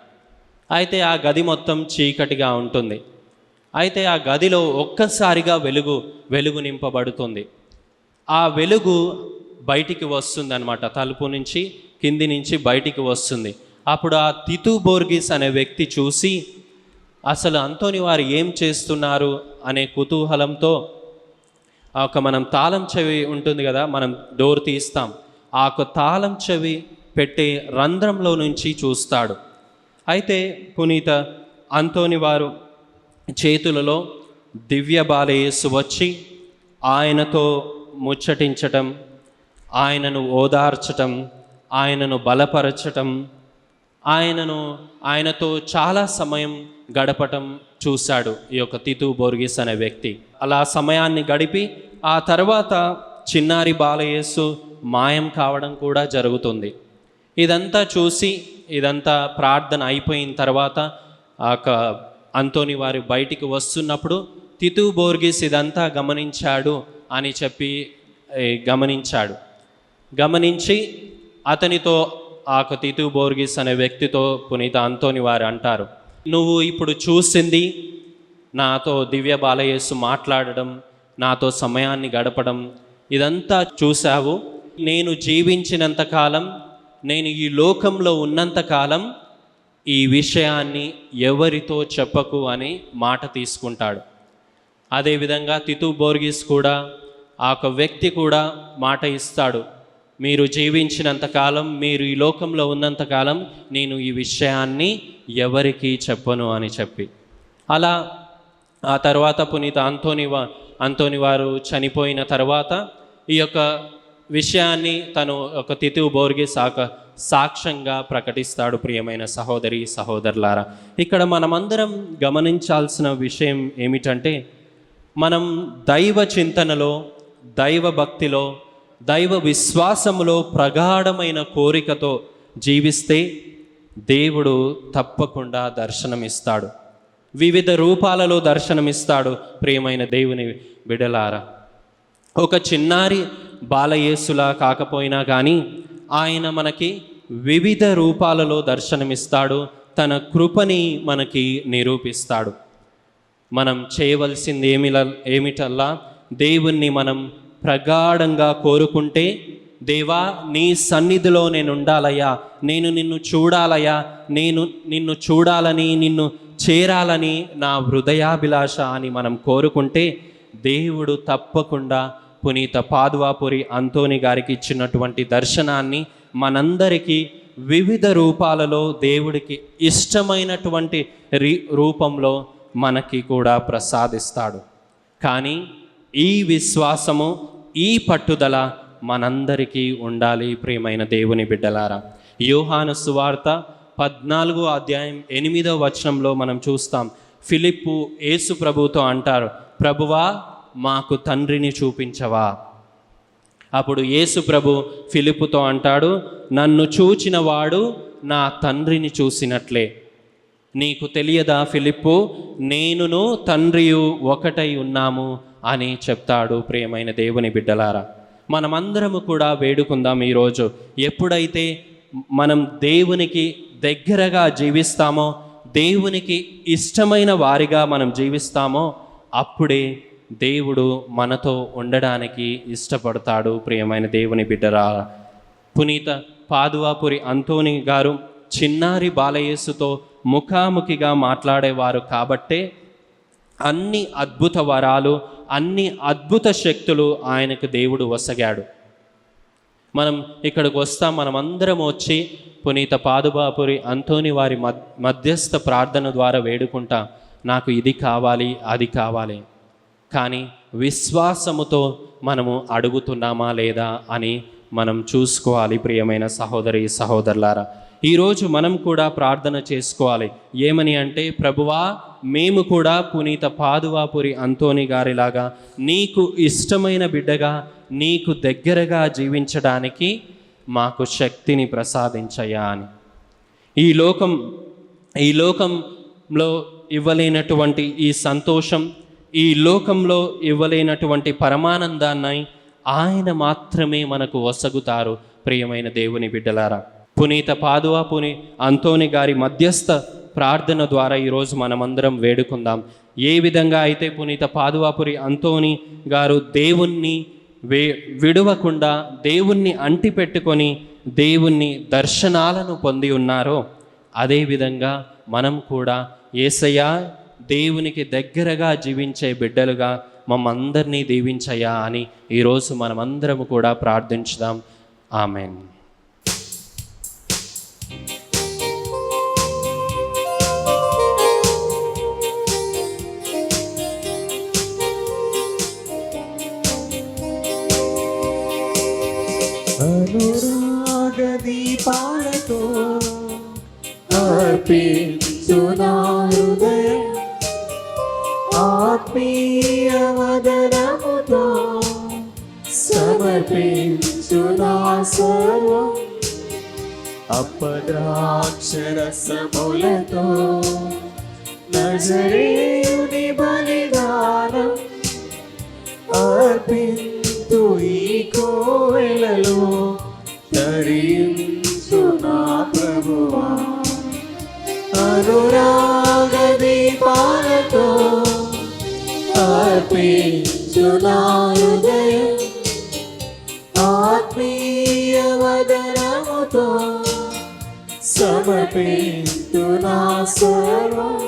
అయితే ఆ గది మొత్తం చీకటిగా ఉంటుంది. అయితే ఆ గదిలో ఒక్కసారిగా వెలుగు నింపబడుతుంది. ఆ వెలుగు బయటికి వస్తుందన్నమాట. తలుపు నుంచి కింది నుంచి బయటికి వస్తుంది. అప్పుడు ఆ తితు బోర్గిస్ అనే వ్యక్తి చూసి అసలు అంతోని వారు ఏం చేస్తున్నారు అనే కుతూహలంతో మనం తాళం చెవి ఉంటుంది కదా, మనం డోర్ తీస్తాం, ఆ తాళం చెవి పెట్టే రంధ్రంలో నుంచి చూస్తాడు. అయితే పునీత అంతోని వారు చేతులలో దివ్య బాలయేసు వచ్చి ఆయనతో ముచ్చటించటం, ఆయనను ఓదార్చటం, ఆయనను బలపరచటం, ఆయనతో చాలా సమయం గడపటం చూశాడు ఈ యొక్క తితు బోర్గిస్ అనే వ్యక్తి. అలా సమయాన్ని గడిపి ఆ తర్వాత చిన్నారి బాలయేసు మాయం కావడం కూడా జరుగుతుంది. ఇదంతా చూసి, ఇదంతా ప్రార్థన అయిపోయిన తర్వాత అంతోని వారు బయటికి వస్తున్నప్పుడు తితు బోర్గిస్ ఇదంతా గమనించాడు అని చెప్పి గమనించి అతనితో ఆ తితు బోర్గిస్ అనే వ్యక్తితో పునీత అంతోని వారు అంటారు, నువ్వు ఇప్పుడు చూసింది నాతో దివ్య బాలయేసు మాట్లాడడం, నాతో సమయాన్ని గడపడం, ఇదంతా చూశావు. నేను జీవించినంతకాలం, నేను ఈ లోకంలో ఉన్నంతకాలం ఈ విషయాన్ని ఎవరితో చెప్పకు అని మాట తీసుకుంటాడు. అదేవిధంగా తితు బోర్గిస్ కూడా, ఆ వ్యక్తి కూడా మాట ఇస్తాడు, మీరు జీవించినంతకాలం, మీరు ఈ లోకంలో ఉన్నంతకాలం నేను ఈ విషయాన్ని ఎవరికి చెప్పను అని చెప్పి. అలా ఆ తర్వాత పునీత అంతోని వారు చనిపోయిన తర్వాత ఈ యొక్క విషయాన్ని తను ఒక తితు బోర్గిస్ సాక్ష్యంగా ప్రకటిస్తాడు. ప్రియమైన సహోదరి సహోదరులారా, ఇక్కడ మనమందరం గమనించాల్సిన విషయం ఏమిటంటే, మనం దైవ చింతనలో, దైవ భక్తిలో, దైవ విశ్వాసములో ప్రగాఢమైన కోరికతో జీవిస్తే దేవుడు తప్పకుండా దర్శనమిస్తాడు, వివిధ రూపాలలో దర్శనమిస్తాడు. ప్రియమైన దేవుని బిడలారా, ఒక చిన్నారి బాలయేసులా కాకపోయినా కానీ ఆయన మనకి వివిధ రూపాలలో దర్శనమిస్తాడు, తన కృపని మనకి నిరూపిస్తాడు. మనం చేయవలసింది ఏమిటల్లా దేవుణ్ణి మనం ప్రగాఢంగా కోరుకుంటే, దేవా నీ సన్నిధిలో నేను ఉండాలయ్యా, నేను నిన్ను చూడాలయ్యా, నేను నిన్ను చూడాలని, నిన్ను చేరాలని నా హృదయాభిలాష అని మనం కోరుకుంటే దేవుడు తప్పకుండా పునీత పాదువాపురి అంతోని గారికి ఇచ్చినటువంటి దర్శనాన్ని మనందరికీ వివిధ రూపాలలో దేవుడికి ఇష్టమైనటువంటి రూపంలో మనకి కూడా ప్రసాదిస్తాడు. కానీ ఈ విశ్వాసము, ఈ పట్టుదల మనందరికీ ఉండాలి. ప్రియమైన దేవుని బిడ్డలారా, యోహాను సువార్త 14వ అధ్యాయం 8వ వచనంలో మనం చూస్తాం, ఫిలిప్పు యేసు ప్రభుతో అంటారు, ప్రభువా మాకు తండ్రిని చూపించవా? అప్పుడు యేసు ప్రభు ఫిలిప్పుతో అంటాడు, నన్ను చూచిన వాడు నా తండ్రిని చూసినట్లే. నీకు తెలియదా ఫిలిప్పు, నేనును తండ్రియు ఒకటై ఉన్నాము అని చెప్తాడు. ప్రియమైన దేవుని బిడ్డలారా, మనమందరము కూడా వేడుకుందాం. ఈరోజు ఎప్పుడైతే మనం దేవునికి దగ్గరగా జీవిస్తామో, దేవునికి ఇష్టమైన వారిగా మనం జీవిస్తామో అప్పుడే దేవుడు మనతో ఉండడానికి ఇష్టపడతాడు. ప్రియమైన దేవుని బిడ్డరా, పునీత పాదువాపురి అంతోని గారు చిన్నారి బాలయేసుతో ముఖాముఖిగా మాట్లాడేవారు కాబట్టే అన్ని అద్భుత వరాలు, అన్ని అద్భుత శక్తులు ఆయనకు దేవుడు వసగాడు. మనం ఇక్కడికి వస్తాం, మనమందరం వచ్చి పునీత పాదువాపురి అంతోని వారి మధ్యస్థ ప్రార్థన ద్వారా వేడుకుంటాం, నాకు ఇది కావాలి, అది కావాలి. కానీ విశ్వాసముతో మనము అడుగుతున్నామా లేదా అని మనం చూసుకోవాలి. ప్రియమైన సహోదరి సహోదరులారా, ఈరోజు మనం కూడా ప్రార్థన చేసుకోవాలి. ఏమని అంటే, ప్రభువా, మేము కూడా పునీత పాదువాపురి అంతోని గారిలాగా నీకు ఇష్టమైన బిడ్డగా, నీకు దగ్గరగా జీవించడానికి మాకు శక్తిని ప్రసాదించయ్యా అని. ఈ లోకంలో ఇవ్వలేనటువంటి ఈ సంతోషం, ఈ లోకంలో ఇవ్వలేనటువంటి పరమానందాన్ని ఆయన మాత్రమే మనకు వసగుతారు. ప్రియమైన దేవుని బిడ్డలారా, పునీత పాదువాపురి అంతోని గారి మధ్యస్థ ప్రార్థన ద్వారా ఈరోజు మనమందరం వేడుకుందాం. ఏ విధంగా అయితే పునీత పాదువాపురి అంతోని గారు దేవుణ్ణి విడవకుండా, దేవుణ్ణి అంటిపెట్టుకొని దేవుణ్ణి దర్శనాలను పొంది ఉన్నారో, అదేవిధంగా మనం కూడా యేసయ్యా, దేవునికి దగ్గరగా జీవించే బిడ్డలుగా మమ్మందరినీ దీవించయ్యా అని ఈరోజు మనమందరము కూడా ప్రార్థించుదాం. ఆమెన్. అనురాగ దీపాలతో అర్పించు నా హృదయం, ఆత్మీయ వదనముతో సమర్పించు నా సర్వం, అపద్రాక్షరసములతో నజరేయుని బలిదానం అర్పింతు ఈ కోవెలలో, తరించు నా ప్రభువా. అనురాగ దీపాలతో అర్పించు నా హృదయం, ఆత్మీయ వదనముతో సమర్పించు నా సర్వం.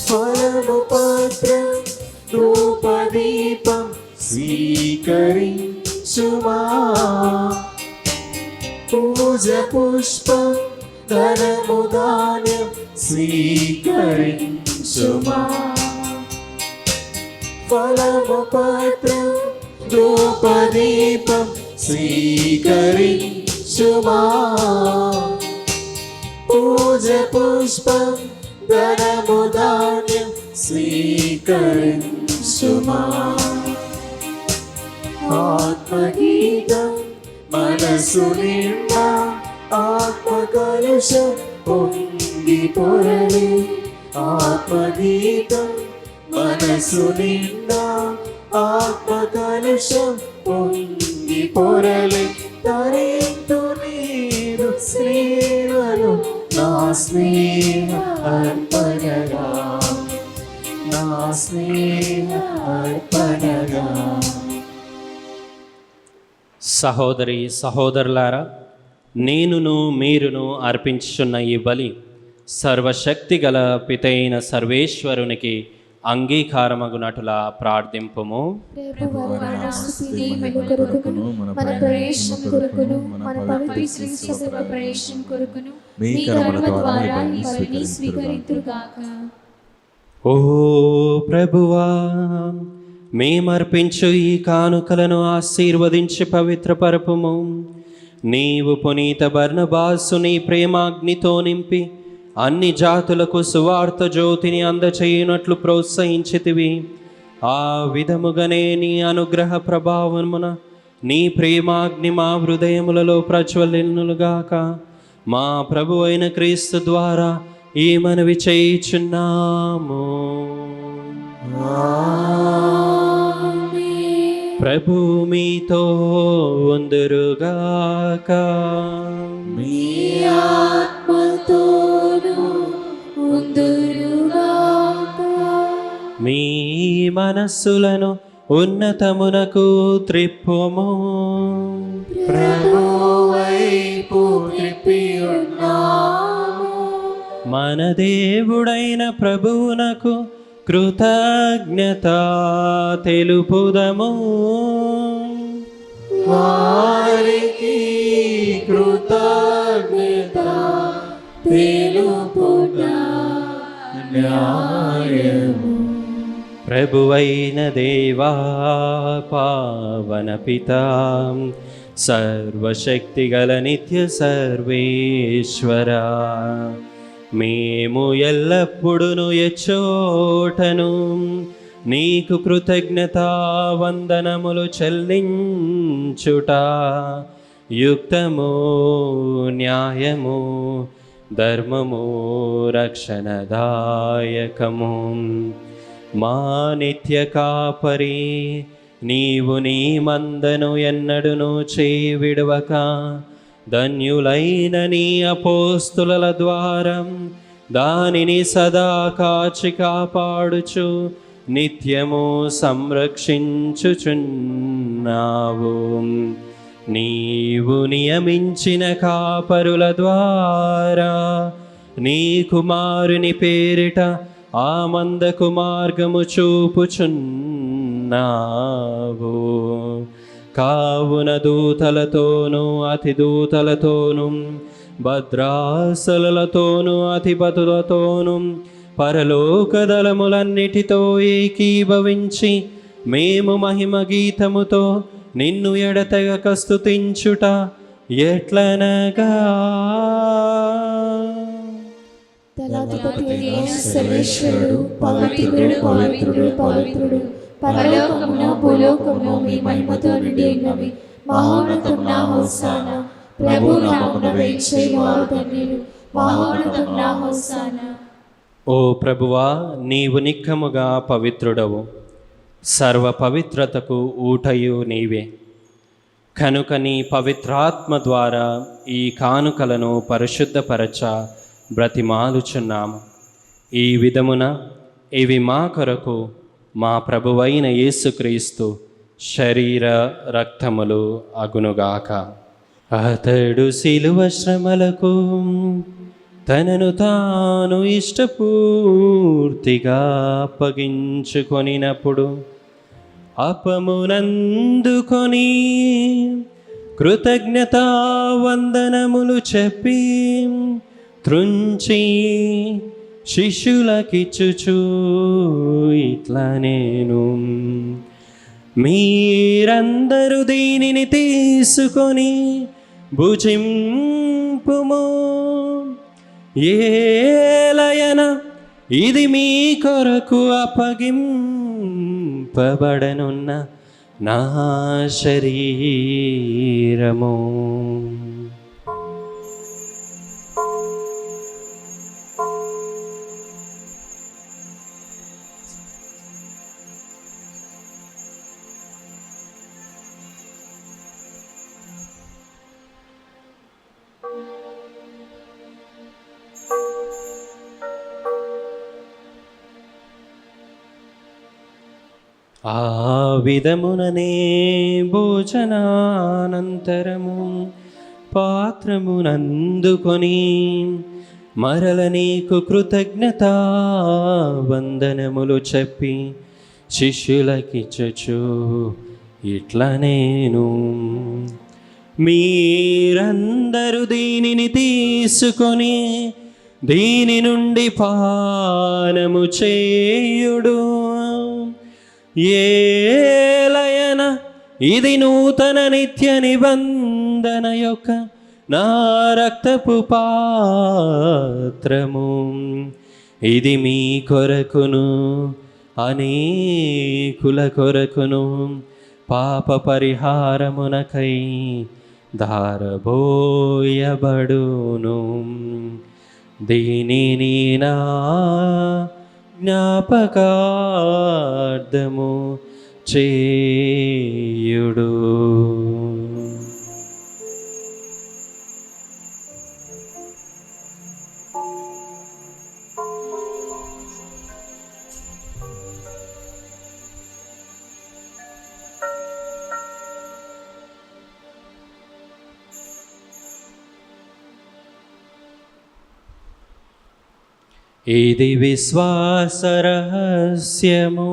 ఫలముపత్రం ధూపదీపం స్వీకరించుమా, పూజ పుష్పం ధనము ధాన్యం స్వీకరించుమా. ఫలముపత్రం ధూపదీపం స్వీకరించుమా, పూజ పుష్పం ధనము ధాన్యం స్వీకరించుమా. ఆత్మగీతం మనసు నిండా, ఆత్మ కలుషం పొంగి పొరలి. ఆత్మగీతం మనసు నిండా, ఆత్మ కలుషం పొంగి పొరలి. తరింతు నీరు సేవలు నా స్నేహ అర్పణగా, నా స్నేహ అర్పణగా. సహోదరి సహోదరులారా, నేనును మీరును అర్పించుచున్న ఈ బలి సర్వశక్తి గల పితైన సర్వేశ్వరునికి అంగీకారమగునటులా ప్రార్థింపుము. మన ప్రవేశం కొరకును, మన పవిత్ర శ్రీ సభ ప్రవేశం కొరకును మీ కర్మ ద్వారా ఈ బలిని స్వీకరింతురుగాక. ఓ ప్రభువా, మేమర్పించు ఈ కానుకలను ఆశీర్వదించి పవిత్రపరపుము. నీవు పునీత బర్నబాసుని ప్రేమాగ్నితో నింపి అన్ని జాతులకు సువార్త జ్యోతిని అందచేయునట్లు ప్రోత్సహించితివి. ఆ విధముగానే నీ అనుగ్రహ ప్రభావమున నీ ప్రేమాగ్ని మా హృదయములలో ప్రజ్వలిల్లుగాక. మా ప్రభు అయిన క్రీస్తు ద్వారా ఈ మనవి చేయుచున్నాము. ప్రభు మీతో ఉందురుగాక. మీ ఆత్మతోను ఉందురుగాక. మీ మనస్సులను ఉన్నతమునకు త్రిప్పుము. ప్రభువైపు త్రిప్పి ఉన్నాము. మన దేవుడైన ప్రభువునకు కృతజ్ఞత తెలుపుదము. వారికి కృతజ్ఞత తెలుపుట న్యాయము. ప్రభువైన దేవా, పావన పితా, సర్వశక్తిగల నిత్య సర్వేశ్వరా, మేము ఎల్లప్పుడూ ఎచ్చోటను నీకు కృతజ్ఞతా వందనములు చెల్లించుట యుక్తము, న్యాయము, ధర్మము, రక్షణదాయకము. మా నిత్య కాపరి నీవు నీ మందను ఎన్నడును చేవిడవక ధన్యులైన నీ అపోస్తుల ద్వారా దానిని సదా కాచి కాపాడుచు నిత్యము సంరక్షించుచున్నావు. నీవు నియమించిన కాపరుల ద్వారా నీ కుమారుని పేరిట ఆ మందకు మార్గము చూపుచున్నావు. కావున దూతలతోనూ అతి దూతలతోనూ భద్రాసలతోనూ అధిపతులతోనూ పరలోక దళములన్నిటితో ఏకీభవించి మేము మహిమ గీతముతో నిన్ను ఎడతెగక స్తుతించుట ఎట్లనగా, దళాధిపతి అయిన సర్వేశ్వరుడు పవిత్రుడు పవిత్రుడు పవిత్రుడు, పరలోకమున భూలోకమున మీ మహిమతో నిండి ఉన్నవి. మహోన్నతమున హోసానా, ప్రభు నామమున వేంచేవారు ధన్యులు. మహోన్నతమున హోసానా. ఓ ప్రభువా, నీవు నిక్కముగా పవిత్రుడవు, సర్వ పవిత్రతకు ఊటయు నీవే. కనుక నీ పవిత్రాత్మ ద్వారా ఈ కానుకలను పరిశుద్ధపరచ బ్రతిమాలుచున్నాము. ఈ విధమున ఇవి మా కొరకు మా ప్రభువైన యేసుక్రీస్తు శరీర రక్తములు అగునుగాక. అతడు శిలువ శ్రమలకు తనను తాను ఇష్టపూర్తిగా అప్పగించుకొనినప్పుడు అపమునందుకొని కృతజ్ఞతా వందనములు చెప్పి త్రుంచి శిష్యులకిచ్చుచు ఇట్లా నేను, మీరందరూ దీనిని తీసుకొని భుజింపుము. ఏలయన ఇది మీ కొరకు అప్పగింపబడనున్న నా శరీరము. ఆ విధముననే భోజనానంతరము పాత్రమునందుకొని మరల నీకు కృతజ్ఞతా వందనములు చెప్పి శిష్యులకిచ్చుచు ఇట్లా నేను, మీరందరూ దీనిని తీసుకొని దీని నుండి పానము చేయుడు. ఏలయన ఇది నూతన నిత్య నిబంధన యొక్క నా రక్తపు పాత్రము. ఇది మీ కొరకును అనేకుల కొరకును పాప పరిహారమునకై ధారబోయబడును. దీనిని నా జ్ఞాపకార్థము చేయుడు. ఇది విశ్వాస రహస్యము.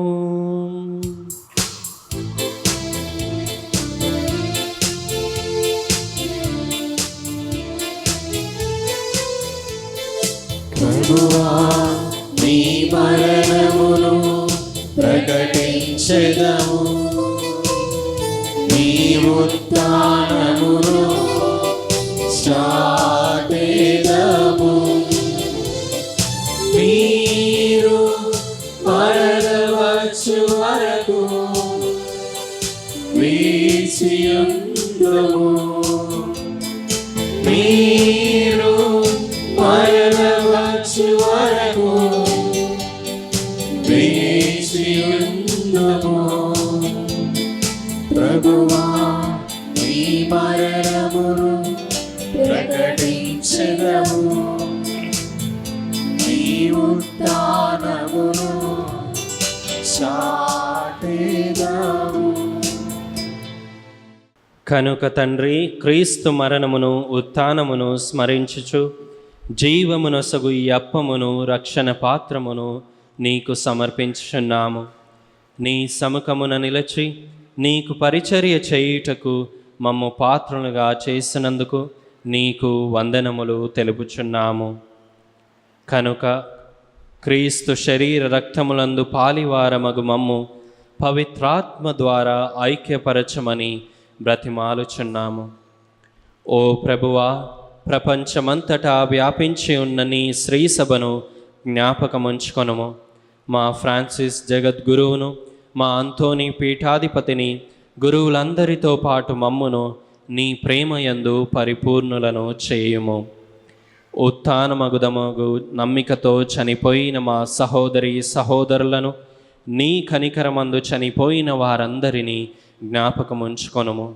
ప్రభువా నీ మరణమును ప్రకటించెదము, నీ ఉత్థానమును చాటెదము. మీరు మరలవచ్చు వరకు వేచియుందుము. మీరు మరలవచ్చు వరకు వేచియుందుము. ప్రభువా నీ మరణమును ప్రకటించెదము, నీ ఉత్థానమును చాటెదము. కనుక తండ్రి, క్రీస్తు మరణమును ఉత్థానమును స్మరించుచు జీవమునొసగు ఈ అప్పమును రక్షణ పాత్రమును నీకు సమర్పించుచున్నాము. నీ సముఖమున నిలచి నీకు పరిచర్య చేయుటకు మమ్ము పాత్రులుగా చేసినందుకు నీకు వందనములు తెలుపుచున్నాము. కనుక క్రీస్తు శరీర రక్తములందు పాలివారమగు మమ్ము పవిత్రాత్మ ద్వారా ఐక్యపరచమని బ్రతిమాలుచున్నాము. ఓ ప్రభువా, ప్రపంచమంతటా వ్యాపించి ఉన్న నీ శ్రీసభను జ్ఞాపకముంచుకొనుము. మా ఫ్రాన్సిస్ జగద్గురువును, మా అంతోని పీఠాధిపతిని, గురువులందరితో పాటు మమ్మును నీ ప్రేమయందు పరిపూర్ణులను చేయుము. ఉత్థానమగుదమగు నమ్మికతో చనిపోయిన మా సహోదరి సహోదరులను, నీ కనికరమందు చనిపోయిన వారందరినీ జ్ఞాపకముంచుకొనుము.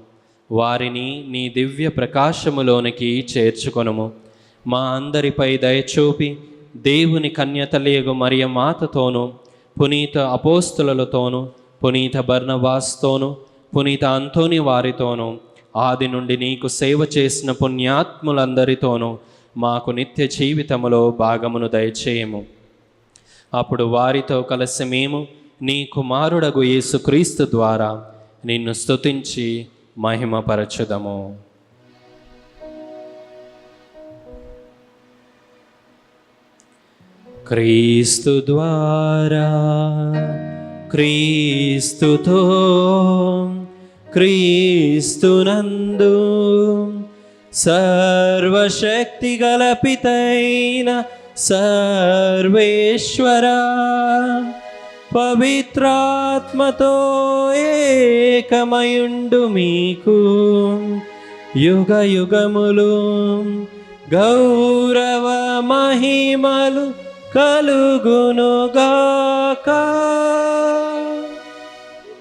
వారిని నీ దివ్య ప్రకాశములోనికి చేర్చుకొనుము. మా అందరిపై దయచూపి దేవుని కన్యతలియగు మరియ మాతతోనూ, పునీత అపోస్తులతోనూ, పునీత బర్నబాస్తోనూ, పునీత అంతోని వారితోనూ, ఆది నుండి నీకు సేవ చేసిన పుణ్యాత్ములందరితోనూ మాకు నిత్య జీవితములో భాగమును దయచేయము. అప్పుడు వారితో కలిసి మేము నీ కుమారుడగు యేసుక్రీస్తు ద్వారా నిన్ను స్తుతించి మహిమపరచుదము. క్రీస్తు ద్వారా, క్రీస్తుతో, క్రీస్తునందు సర్వశక్తి గల పితైన సర్వేశ్వరా, పవిత్రాత్మతో ఏకమయుండు మీకు యుగ యుగములు గౌరవ మహిమలు కలుగునుగాక.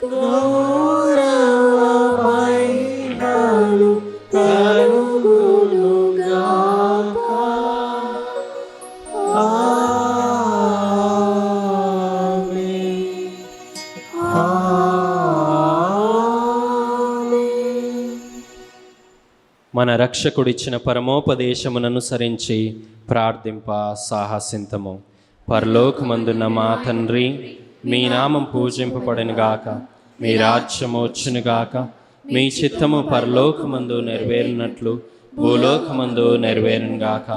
గౌరవ మహిమలు కలుగునుగాక. ఆమేన్. ఆమేన్. మన రక్షకుడిచ్చిన పరమోపదేశముననుసరించి ప్రార్థింప సాహసింతము. పరలోకమందున్న మా తండ్రి, మీ నామం పూజింపబడునుగాక, మీ రాజ్యము వచ్చునుగాక, మీ చిత్తము పరలోకమందు నెరవేరినట్లు భూలోకమందు నెరవేరునుగాక.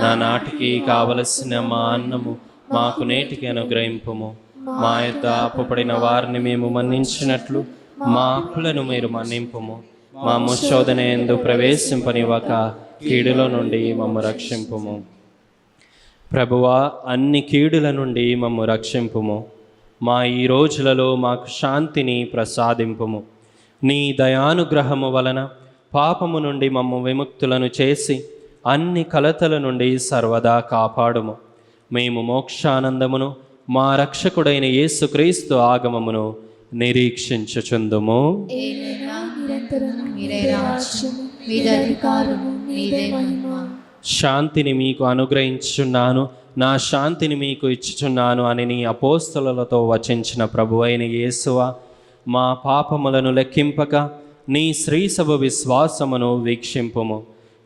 నా నాటికి కావలసిన మా అన్నము మాకు నేటికి అనుగ్రహింపుము. మా యొద్ద అప్పుపడిన వారిని మేము మన్నించినట్లు మా అప్పులను మీరు మన్నింపుము. మా శోధన యందు ప్రవేశింపనివ్వక కీడులో నుండి మమ్ము రక్షింపుము. ప్రభువా, అన్ని కీడుల నుండి మమ్ము రక్షింపుము. మా ఈ రోజులలో మాకు శాంతిని ప్రసాదింపుము. నీ దయానుగ్రహము వలన పాపము నుండి మమ్ము విముక్తులను చేసి అన్ని కలతల నుండి సర్వదా కాపాడుము. మేము మోక్షానందమును మా రక్షకుడైన యేసుక్రీస్తు ఆగమమును నిరీక్షించుచుందుము. ఏలైనా నిరంతరము మీరే రాజ్యము, మీదే అధికారము, మీదే మహిమ. శాంతిని మీకు అనుగ్రహించుచున్నాను, నా శాంతిని మీకు ఇచ్చుచున్నాను అని నీ అపోస్తలులతో వచించిన ప్రభువైన యేసువా, మా పాపములను లెక్కింపక నీ శ్రీసభ విశ్వాసమును వీక్షింపుము.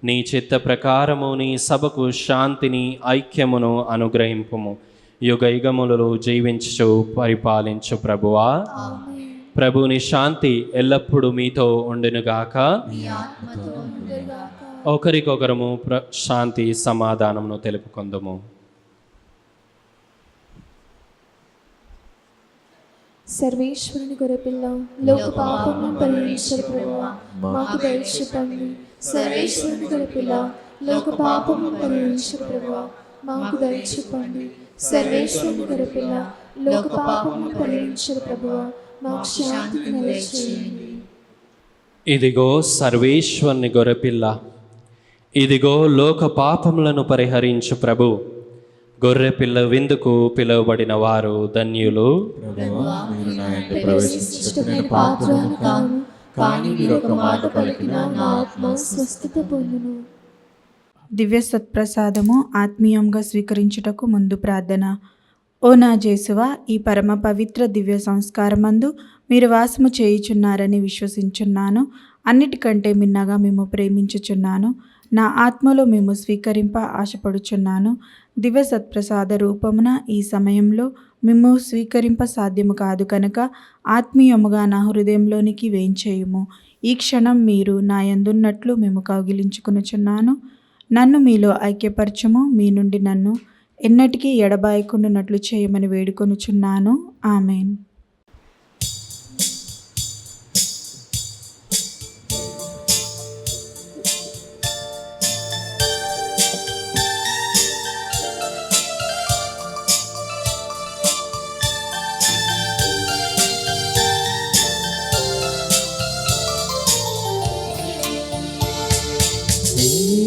నీ చిత్త ప్రకారము నీ సభకు శాంతిని ఐక్యమును అనుగ్రహింపుము. యుగ యుగములలో జీవించు పరిపాలించు ప్రభువా. ప్రభుని శాంతి ఎల్లప్పుడూ మీతో ఉండునుగాక. ఒకరికొకరము శాంతి సమాధానమును తెలుపుకొందుము. సర్వేశ్వరుని గొర్రెపిల్ల, లోక పాపములను పరిహరించు ప్రభువా, మాకు దయ చూపండి. సర్వేశ్వరుని గొర్రెపిల్ల, లోక పాపములను పరిహరించు ప్రభువా, మాకు దయ చూపండి. సర్వేశ్వరుని గొర్రెపిల్ల, లోక పాపములను పరిహరించు ప్రభువా, మాకు శాంతిని దయచేయండి. ఇదిగో సర్వేశ్వరుని గొర్రెపిల్ల, ఇదిగో లోక పాపములను పరిహరించు ప్రభు. గొర్రెపిల్ల విందుకు పిలువబడిన వారు ధన్యులు. ప్రభువా, మీరు నా యందు ప్రవేశించుటకు నేను పాత్రుడను కాను, కానీ మీరు ఒక మాట పలికినా నా ఆత్మ స్వస్థత పొందును. దివ్య సత్ప్రసాదము ఆత్మీయంగా స్వీకరించుటకు ముందు ప్రార్థన. ఓ నా జేసువా, ఈ పరమ పవిత్ర దివ్య సంస్కారమందు మీరు వాసము చేయుచున్నారని విశ్వసించున్నాను. అన్నిటికంటే మిన్నగా మేము ప్రేమించుచున్నాను. నా ఆత్మలో మేము స్వీకరింప ఆశపడుచున్నాను. దివ్య సత్ప్రసాద రూపమున ఈ సమయంలో మేము స్వీకరింప సాధ్యము కాదు కనుక ఆత్మీయముగా నా హృదయంలోనికి వేంచేయుము. ఈ క్షణం మీరు నా యందున్నట్లు మేము కౌగిలించుకొనుచున్నాను. నన్ను మీలో ఐక్యపరచము. మీ నుండి నన్ను ఎన్నటికీ ఎడబాయకుండానట్లు చేయమని వేడుకొనుచున్నాను. ఆమెన్.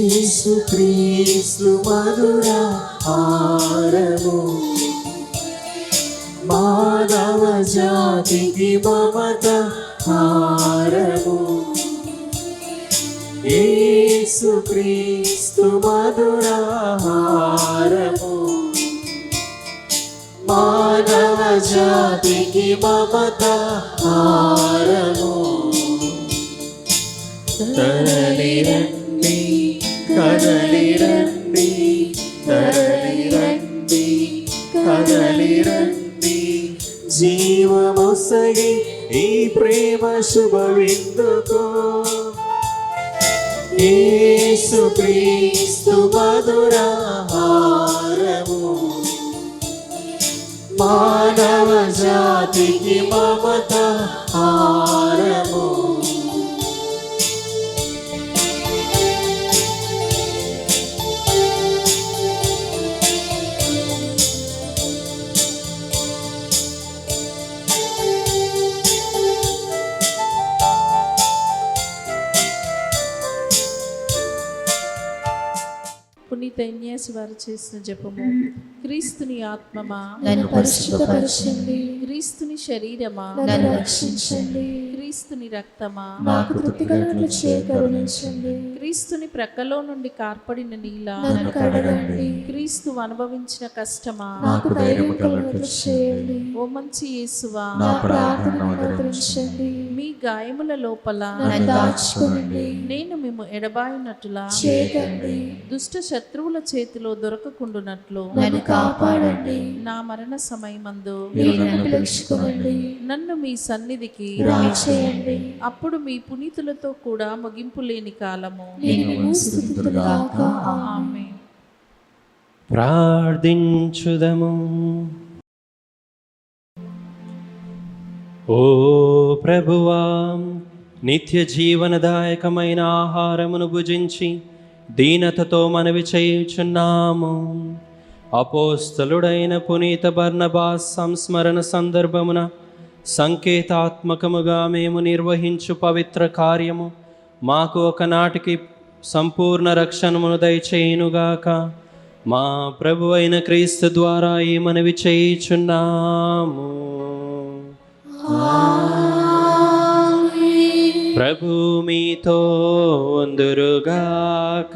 యేసుక్రీస్తు మధుర హారము, మానవ జాతికి మమత హారము. యేసుక్రీస్తు మధుర హారము, మానవ జాతికి మమత హారము. తరలి రండి, కదలి రండి, తరలి రండి, కదలి రండి. జీవమొసగి ఈ ప్రేమ శుభ విందుకు, యేసుక్రీస్తు మధుర హారము, మానవ జాతికి మమత హారము. పునీత ఇన్యాసి వారు చేసిన జపము. క్రీస్తుని ఆత్మమా నన్ను పరిశుద్ధపరచండి, క్రీస్తుని శరీరమా నన్ను రక్షించండి, క్రీస్తుని రక్తమా నాకు తృప్తి కలుగునట్లు చేయ కరుణించండి. క్రీస్తుని ప్రక్కలో నుండి కార్పడిన నీలా నన్ను కడగండి, క్రీస్తు అనుభవించిన కష్టమా నాకు ధైర్యం కలుగునట్లు చేయండి. ఓ మంచి యేసువా, నా ప్రార్థనను ఆదరించండి, మీ గాయముల లోపల నన్ను దాచుకోనండి, నేను మేము ఎడబాయినట్టులా చేయకండి, దుష్ట శత్రువుల చేతిలో దొరకకుండునట్లు నన్ను కాపాడండి. నా మరణ సమయమందు మీరు నన్ను పిలుచుకోనండి, నన్ను మీ సన్నిధికి రాచేయండి. అప్పుడు మీ పునీతులతో కూడా ముగింపు లేని కాలము నేను నిన్ను స్తుతింతునుగాక. ఆమేన్. ఆమేన్. ప్రార్థించుదము. ఓ ప్రభువా, నిత్య జీవనదాయకమైన ఆహారమును భుజించి దీనతతో మనవి చేయుచున్నాము. అపోస్తలుడైన పునీత బర్నబాస్ సంస్మరణ సందర్భమున సంకేతాత్మకముగా మేము నిర్వహించు పవిత్ర కార్యము మాకు ఒకనాటికి సంపూర్ణ రక్షణమును దయచేయునుగాక. మా ప్రభు అయిన క్రీస్తు ద్వారా ఈ మనవి చేయుచున్నాము. ప్రభు మీతో ఉందురుగాక.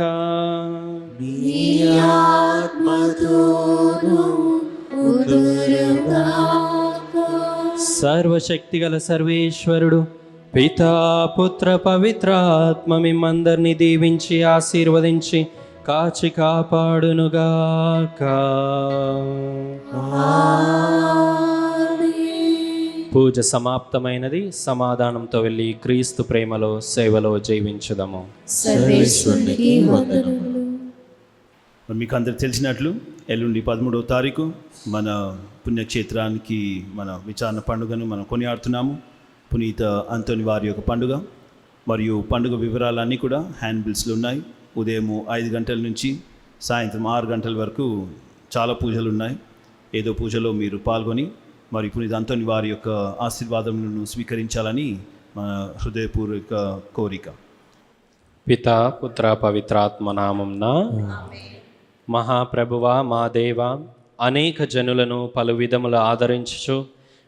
సర్వశక్తిగల సర్వేశ్వరుడు పితా పుత్ర పవిత్ర ఆత్మ మిమ్మందరినీ దీవించి ఆశీర్వదించి కాచి కాపాడునుగాక. పూజ సమాప్తమైనది. సమాధానంతో వెళ్ళి క్రీస్తు ప్రేమలో సేవలో జీవించుదాము. సర్వేశ్వరునికి వందనములు. మరి మీకు అందరికి తెలిసినట్లు ఎల్లుండి 13వ తారీఖు మన పుణ్యక్షేత్రానికి మన విచారణ పండుగను మనం కొనియాడుతున్నాము. పునీత అంతోని వారి యొక్క పండుగ మరియు పండుగ వివరాలన్నీ కూడా హ్యాండ్ బిల్స్లో ఉన్నాయి. ఉదయం 5 గంటల నుంచి సాయంత్రం 6 గంటల వరకు చాలా పూజలు ఉన్నాయి. ఏదో పూజలో మీరు పాల్గొని మరి పునీత అంతోని వారి యొక్క ఆశీర్వాదములను స్వీకరించాలని మన హృదయపూర్వక కోరిక. పితా పుత్ర పవిత్రాత్మ నామంన. మహాప్రభువా మా దేవా, అనేక జనులను పలు విధములు ఆదరించుచు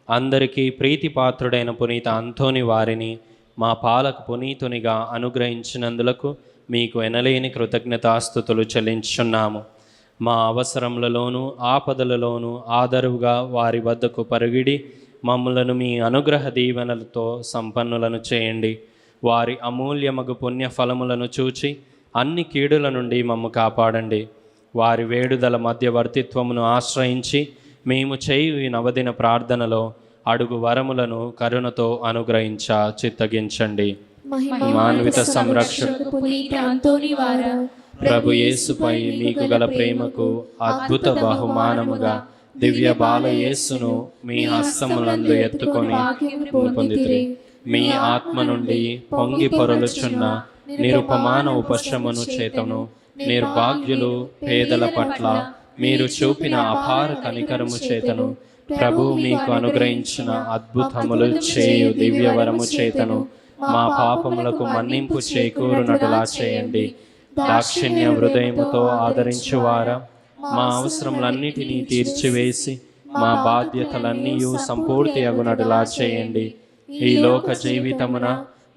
అందరికీ ప్రీతిపాత్రుడైన పునీత అంతోని వారిని మా పాలక పునీతునిగా అనుగ్రహించినందులకు మీకు ఎనలేని కృతజ్ఞతాస్తుతులు చెల్లించుచున్నాము. మా అవసరములలోనూ ఆపదలలోనూ ఆదరువుగా వారి వద్దకు పరుగిడి మమ్ములను మీ అనుగ్రహ దీవెనలతో సంపన్నులను చేయండి. వారి అమూల్యమగు పుణ్య ఫలములను చూచి అన్ని కీడుల నుండి మమ్ము కాపాడండి. వారి వేడుదల మధ్యవర్తిత్వమును ఆశ్రయించి మేము చేయు నవదిన ప్రార్థనలో అడుగు వరములను కరుణతో అనుగ్రహించ చిత్తగించండి. మాన్విత సంరక్షకుడు పునీత అంతోని వారు ప్రభు యేసుపై మీకు గల ప్రేమకు అద్భుత బహుమానముగా దివ్య బాల యేసును మీ హస్తములందు ఎత్తుకొని పొందితిరి. మీ ఆత్మ నుండి పొంగి పొరలుచున్న నిరుపమాన ఉపశమను చేతను నిర్భాగ్యులు పేదల పట్ల మీరు చూపిన అపార కనికరము చేతను ప్రభు మీకు అనుగ్రహించిన అద్భుతములు చేయు దివ్యవరము చేతను మా పాపములకు మన్నింపు చేకూరునటులా చేయండి. దాక్షిణ్య హృదయముతో ఆదరించువారా, మా అవసరములన్నిటినీ తీర్చివేసి మా బాధ్యతలన్నీ సంపూర్తి అగునటులా చేయండి. ఈ లోక జీవితమున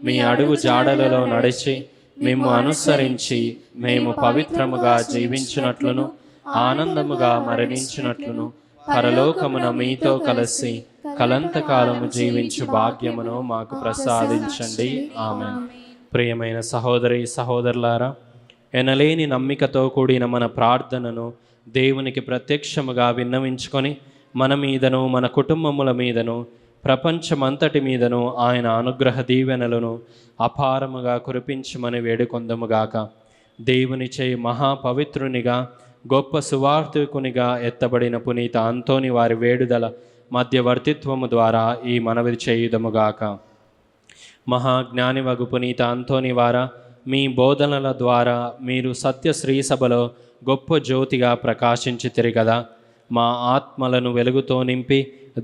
మీ అడుగు జాడలలో నడిచి మేము అనుసరించి మేము పవిత్రముగా జీవించినట్లును ఆనందముగా మరణించినట్లును పరలోకమున మీతో కలిసి కలంతకాలము జీవించు భాగ్యమును మాకు ప్రసాదించండి. ఆమేన్. ప్రియమైన సహోదరి సహోదరులారా, ఎనలేని నమ్మికతో కూడిన మన ప్రార్థనను దేవునికి ప్రత్యక్షముగా విన్నవించుకొని మన మీదను మన కుటుంబముల మీదను ప్రపంచమంతటి మీదను ఆయన అనుగ్రహ దీవెనలను అపారముగా కురిపించమని వేడుకొందముగాక. దేవునిచే మహాపవిత్రునిగా గొప్ప సువార్తికునిగా ఎత్తబడిన పునీత అంతోని వారి వేడుదల మధ్యవర్తిత్వము ద్వారా ఈ మనవి చేయుదముగాక. మహాజ్ఞానివగు పునీత అంతోని వారా, మీ బోధనల ద్వారా మీరు సత్య శ్రీసభలో గొప్ప జ్యోతిగా ప్రకాశించితిరి కదా. మా ఆత్మలను వెలుగుతో నింపి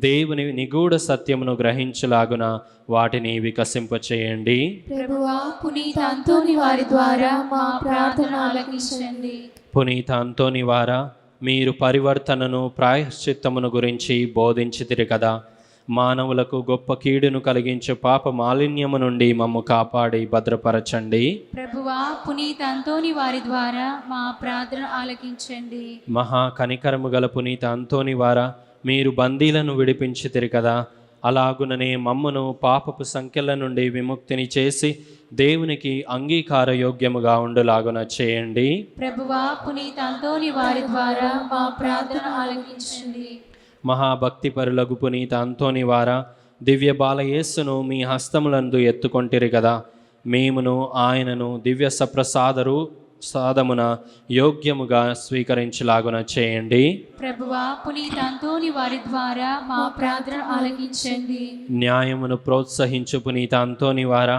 దేవుని నిగూఢ సత్యమును గ్రహించులాగున వాటిని వికసింపచేయండి. ప్రభువా, పునీత అంతోని వారి ద్వారా మా ప్రార్థన ఆలకించండి. పునీత అంతోని వారా, మీరు పరివర్తనను ప్రాయశ్చిత్తమును గురించి బోధించితిరి కదా. మానవులకు గొప్ప కీడును కలిగించే పాప మాలిన్యము నుండి మమ్ము కాపాడి భద్రపరచండి. ప్రభువా, పునీత అంతోని వారి ద్వారా మా ప్రార్థన ఆలకించండి. మహా కనికరము గల పునీత అంతోని వారా, మీరు బందీలను విడిపించితిరి కదా. అలాగుననే మమ్మను పాపపు సంఖ్యల నుండి విముక్తిని చేసి దేవునికి అంగీకార యోగ్యముగా ఉండులాగున చేయండి. ప్రభువా, పునీత అంతోని వారి ద్వారా మా ప్రార్థన ఆలకించండి. మహాభక్తి పరులగు పునీత అంతోని వారా, దివ్య బాలయేసును మీ హస్తములందు ఎత్తుకొంటిరి కదా. మేమును ఆయనను దివ్య సాదమున యోగ్యముగా స్వీకరించలాగున చేయండి. ప్రభువా, పునీత అంతోని వారి ద్వారా మా ప్రార్థన ఆలకించండి. న్యాయమును ప్రోత్సహించు పునీత అంతోని వారా,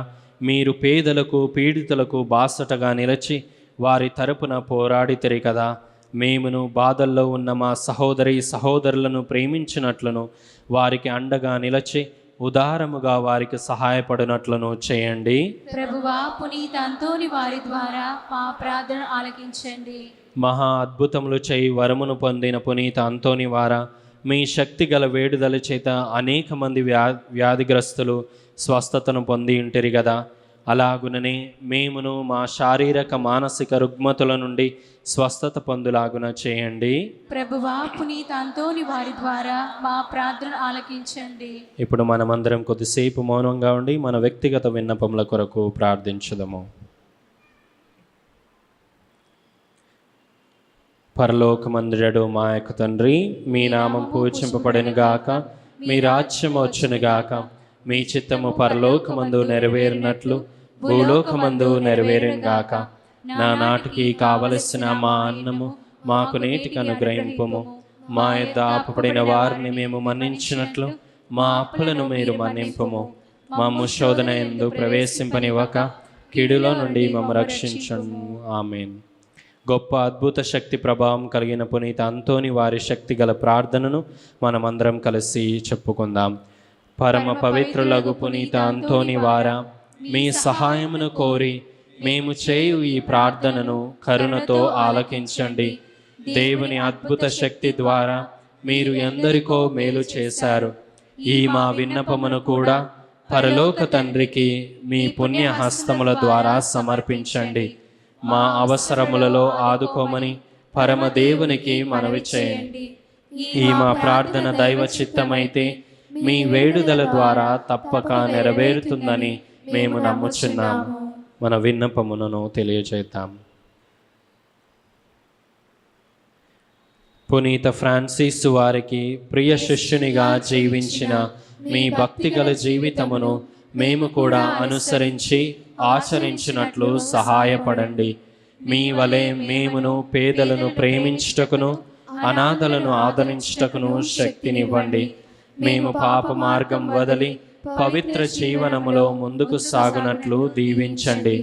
మీరు పేదలకు పీడితులకు బాసటగా నిలిచి వారి తరపున పోరాడితిరి కదా. మేమును బాధల్లో ఉన్న మా సహోదరులను ప్రేమించినట్లును వారికి అండగా నిలిచి ఉదారముగా వారికి సహాయపడినట్లును చేయండి. ప్రభువా, పునీత అంతోని వారి ద్వారా మా ప్రార్థన ఆలకించండి. మహా అద్భుతములు చేయి వరమును పొందిన పునీత అంతోని వారా, మీ శక్తి గల వేడుదల చేత అనేక మంది వ్యాధిగ్రస్తులు స్వస్థతను పొంది ఉంటిరి కదా. అలాగుననే మేమును మా శారీరక మానసిక రుగ్మతుల నుండి స్వస్థత పొందులాగున చేయండి. ప్రభువా, పునీత అంతోని వారి ద్వారా మా ప్రార్థన ఆలకించండి. ఇప్పుడు మనమందరం కొద్దిసేపు మౌనంగా ఉండి మన వ్యక్తిగత విన్నపముల కొరకు ప్రార్థించుదము. పరలోకమందుడు మా యొక్క తండ్రి, మీ నామం పూజింపబడెనుగాక, మీ రాజ్యం వచ్చునుగాక, మీ చిత్తము పరలోకమందు నెరవేరినట్లు భూలోకమందు నెరవేరునుగాక. నా నాటికి కావలసిన మా అన్నము మాకు నేటికి అనుగ్రహింపుము. మా యొద్ద అప్పుపడిన వారిని మేము మన్నించినట్లు మా అప్పులను మీరు మన్నింపుము. మమ్ము శోధన యందు ప్రవేశింపనివ్వక కీడులో నుండి మమ్ము రక్షించుము. ఆమేన్. గొప్ప అద్భుత శక్తి ప్రభావం కలిగిన పునీత అంతోని వారి శక్తి గల ప్రార్థనను మనమందరం కలిసి చెప్పుకుందాం. పరమ పవిత్రులగు పునీత అంతోని వారా, మీ సహాయమును కోరి మేము చేయు ఈ ప్రార్థనను కరుణతో ఆలకించండి. దేవుని అద్భుత శక్తి ద్వారా మీరు ఎందరికో మేలు చేశారు. ఈ మా విన్నపమును కూడా పరలోక తండ్రికి మీ పుణ్య హస్తముల ద్వారా సమర్పించండి. మా అవసరములలో ఆదుకోమని పరమదేవునికి మనవి చేయండి. ఈ మా ప్రార్థన దైవ చిత్తమైతే మీ వేడుదల ద్వారా తప్పక నెరవేరుతుందని మేము నమ్ముచున్నాము. మన విన్నపములను తెలియజేద్దాం. పునీత ఫ్రాన్సిస్ వారికి ప్రియ శిష్యునిగా జీవించిన మీ భక్తిగల జీవితమును మేము కూడా అనుసరించి ఆచరించినట్లు సహాయపడండి. మీ వలె మేమును పేదలను ప్రేమించుటకును అనాథలను ఆదరించుటకును శక్తినివ్వండి. మేము పాప మార్గం వదిలి పవిత్ర జీవనములో ముందుకు సాగునట్లు దీవించండి.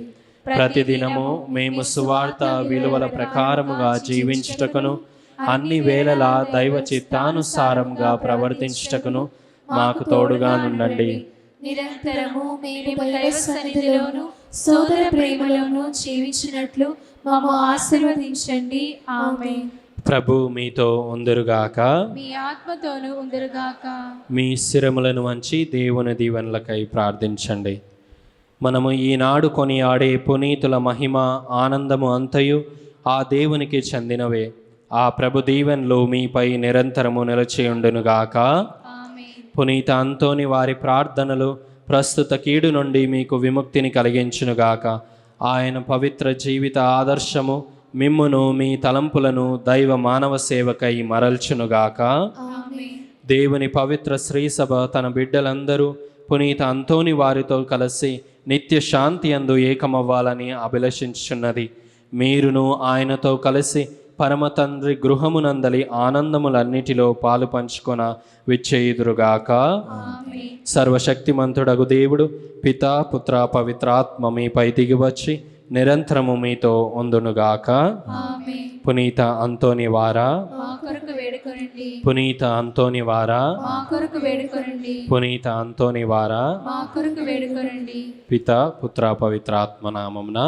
ప్రతిదినము మేము సువార్త విలువల ప్రకారముగా జీవించుటకును అన్ని వేళలా దైవ చిత్తానుసారంగా ప్రవర్తించుటకును మాకు తోడుగా నుండండి. నిరంతరము మేము దైవ సన్నిధిలోను సోదర ప్రేమలోను జీవించినట్లు మమ్ము ఆశీర్వదించండి. ఆమేన్. ప్రభు మీతో ఉందురుగాక, మీ ఆత్మతోను ఉందురుగాక. మీ శిరములను వంచి దేవుని దీవెనలకై ప్రార్థించండి. మనము ఈనాడు కొనియాడే పునీతుల మహిమ ఆనందము అంతయు ఆ దేవునికి చెందినవే. ఆ ప్రభు దీవెనలు మీపై నిరంతరము నిలిచియుండునుగాక. పునీత అంతోని వారి ప్రార్థనలు ప్రస్తుత కీడు నుండి మీకు విముక్తిని కలిగించునుగాక. ఆయన పవిత్ర జీవిత ఆదర్శము మిమ్మును మీ తలంపులను దైవ మానవ సేవకై మరల్చునుగాక. దేవుని పవిత్ర శ్రీసభ తన బిడ్డలందరూ పునీత అంతోని వారితో కలిసి నిత్య శాంతి యందు ఏకమవ్వాలని అభిలషించున్నది. మీరును ఆయనతో కలిసి పరమతండ్రి గృహమునందలి ఆనందములన్నిటిలో పాలు పంచుకొన విచ్చేయుదురుగాక. సర్వశక్తిమంతుడగు దేవుడు పితా పుత్ర పవిత్రాత్మ మీపై దిగివచ్చి నిరంతరము మీతో ఉందునుగాక. పునీత అంతోని వారా, పునీత అంతోని వారా, పునీత అంతోని వారా, పితా పుత్ర పవిత్రాత్మ నామమున.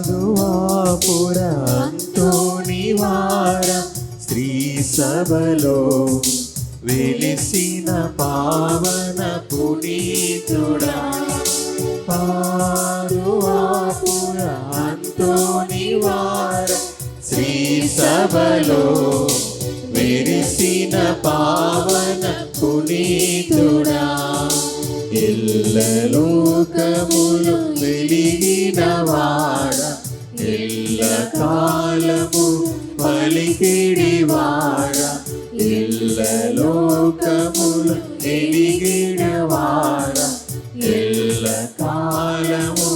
పాదువాపుర అంతోని వార శ్రీ సభలో వెలిసిన పావన పునీతుడా. పాదువాపుర అంతోని వార శ్రీ సభలో వెలిసిన పావన పునీతుడా. ఎల్లలోకములు వెలిగిన వాడ, ఎల్ల కాలము పలికిడి వాడ, ఎల్లలోకములు వెలిగిన వాడ, ఎల్ల కాలము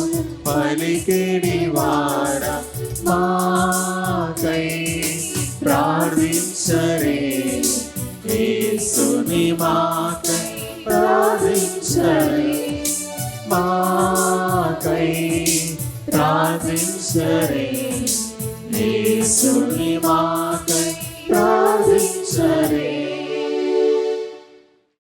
పలికిడి వాడ. మాకై ప్రార్థించరే యేసుని, మాకై ప్రార్థించ ప్రార్థించరే మాకై ప్రార్థించరే యేసు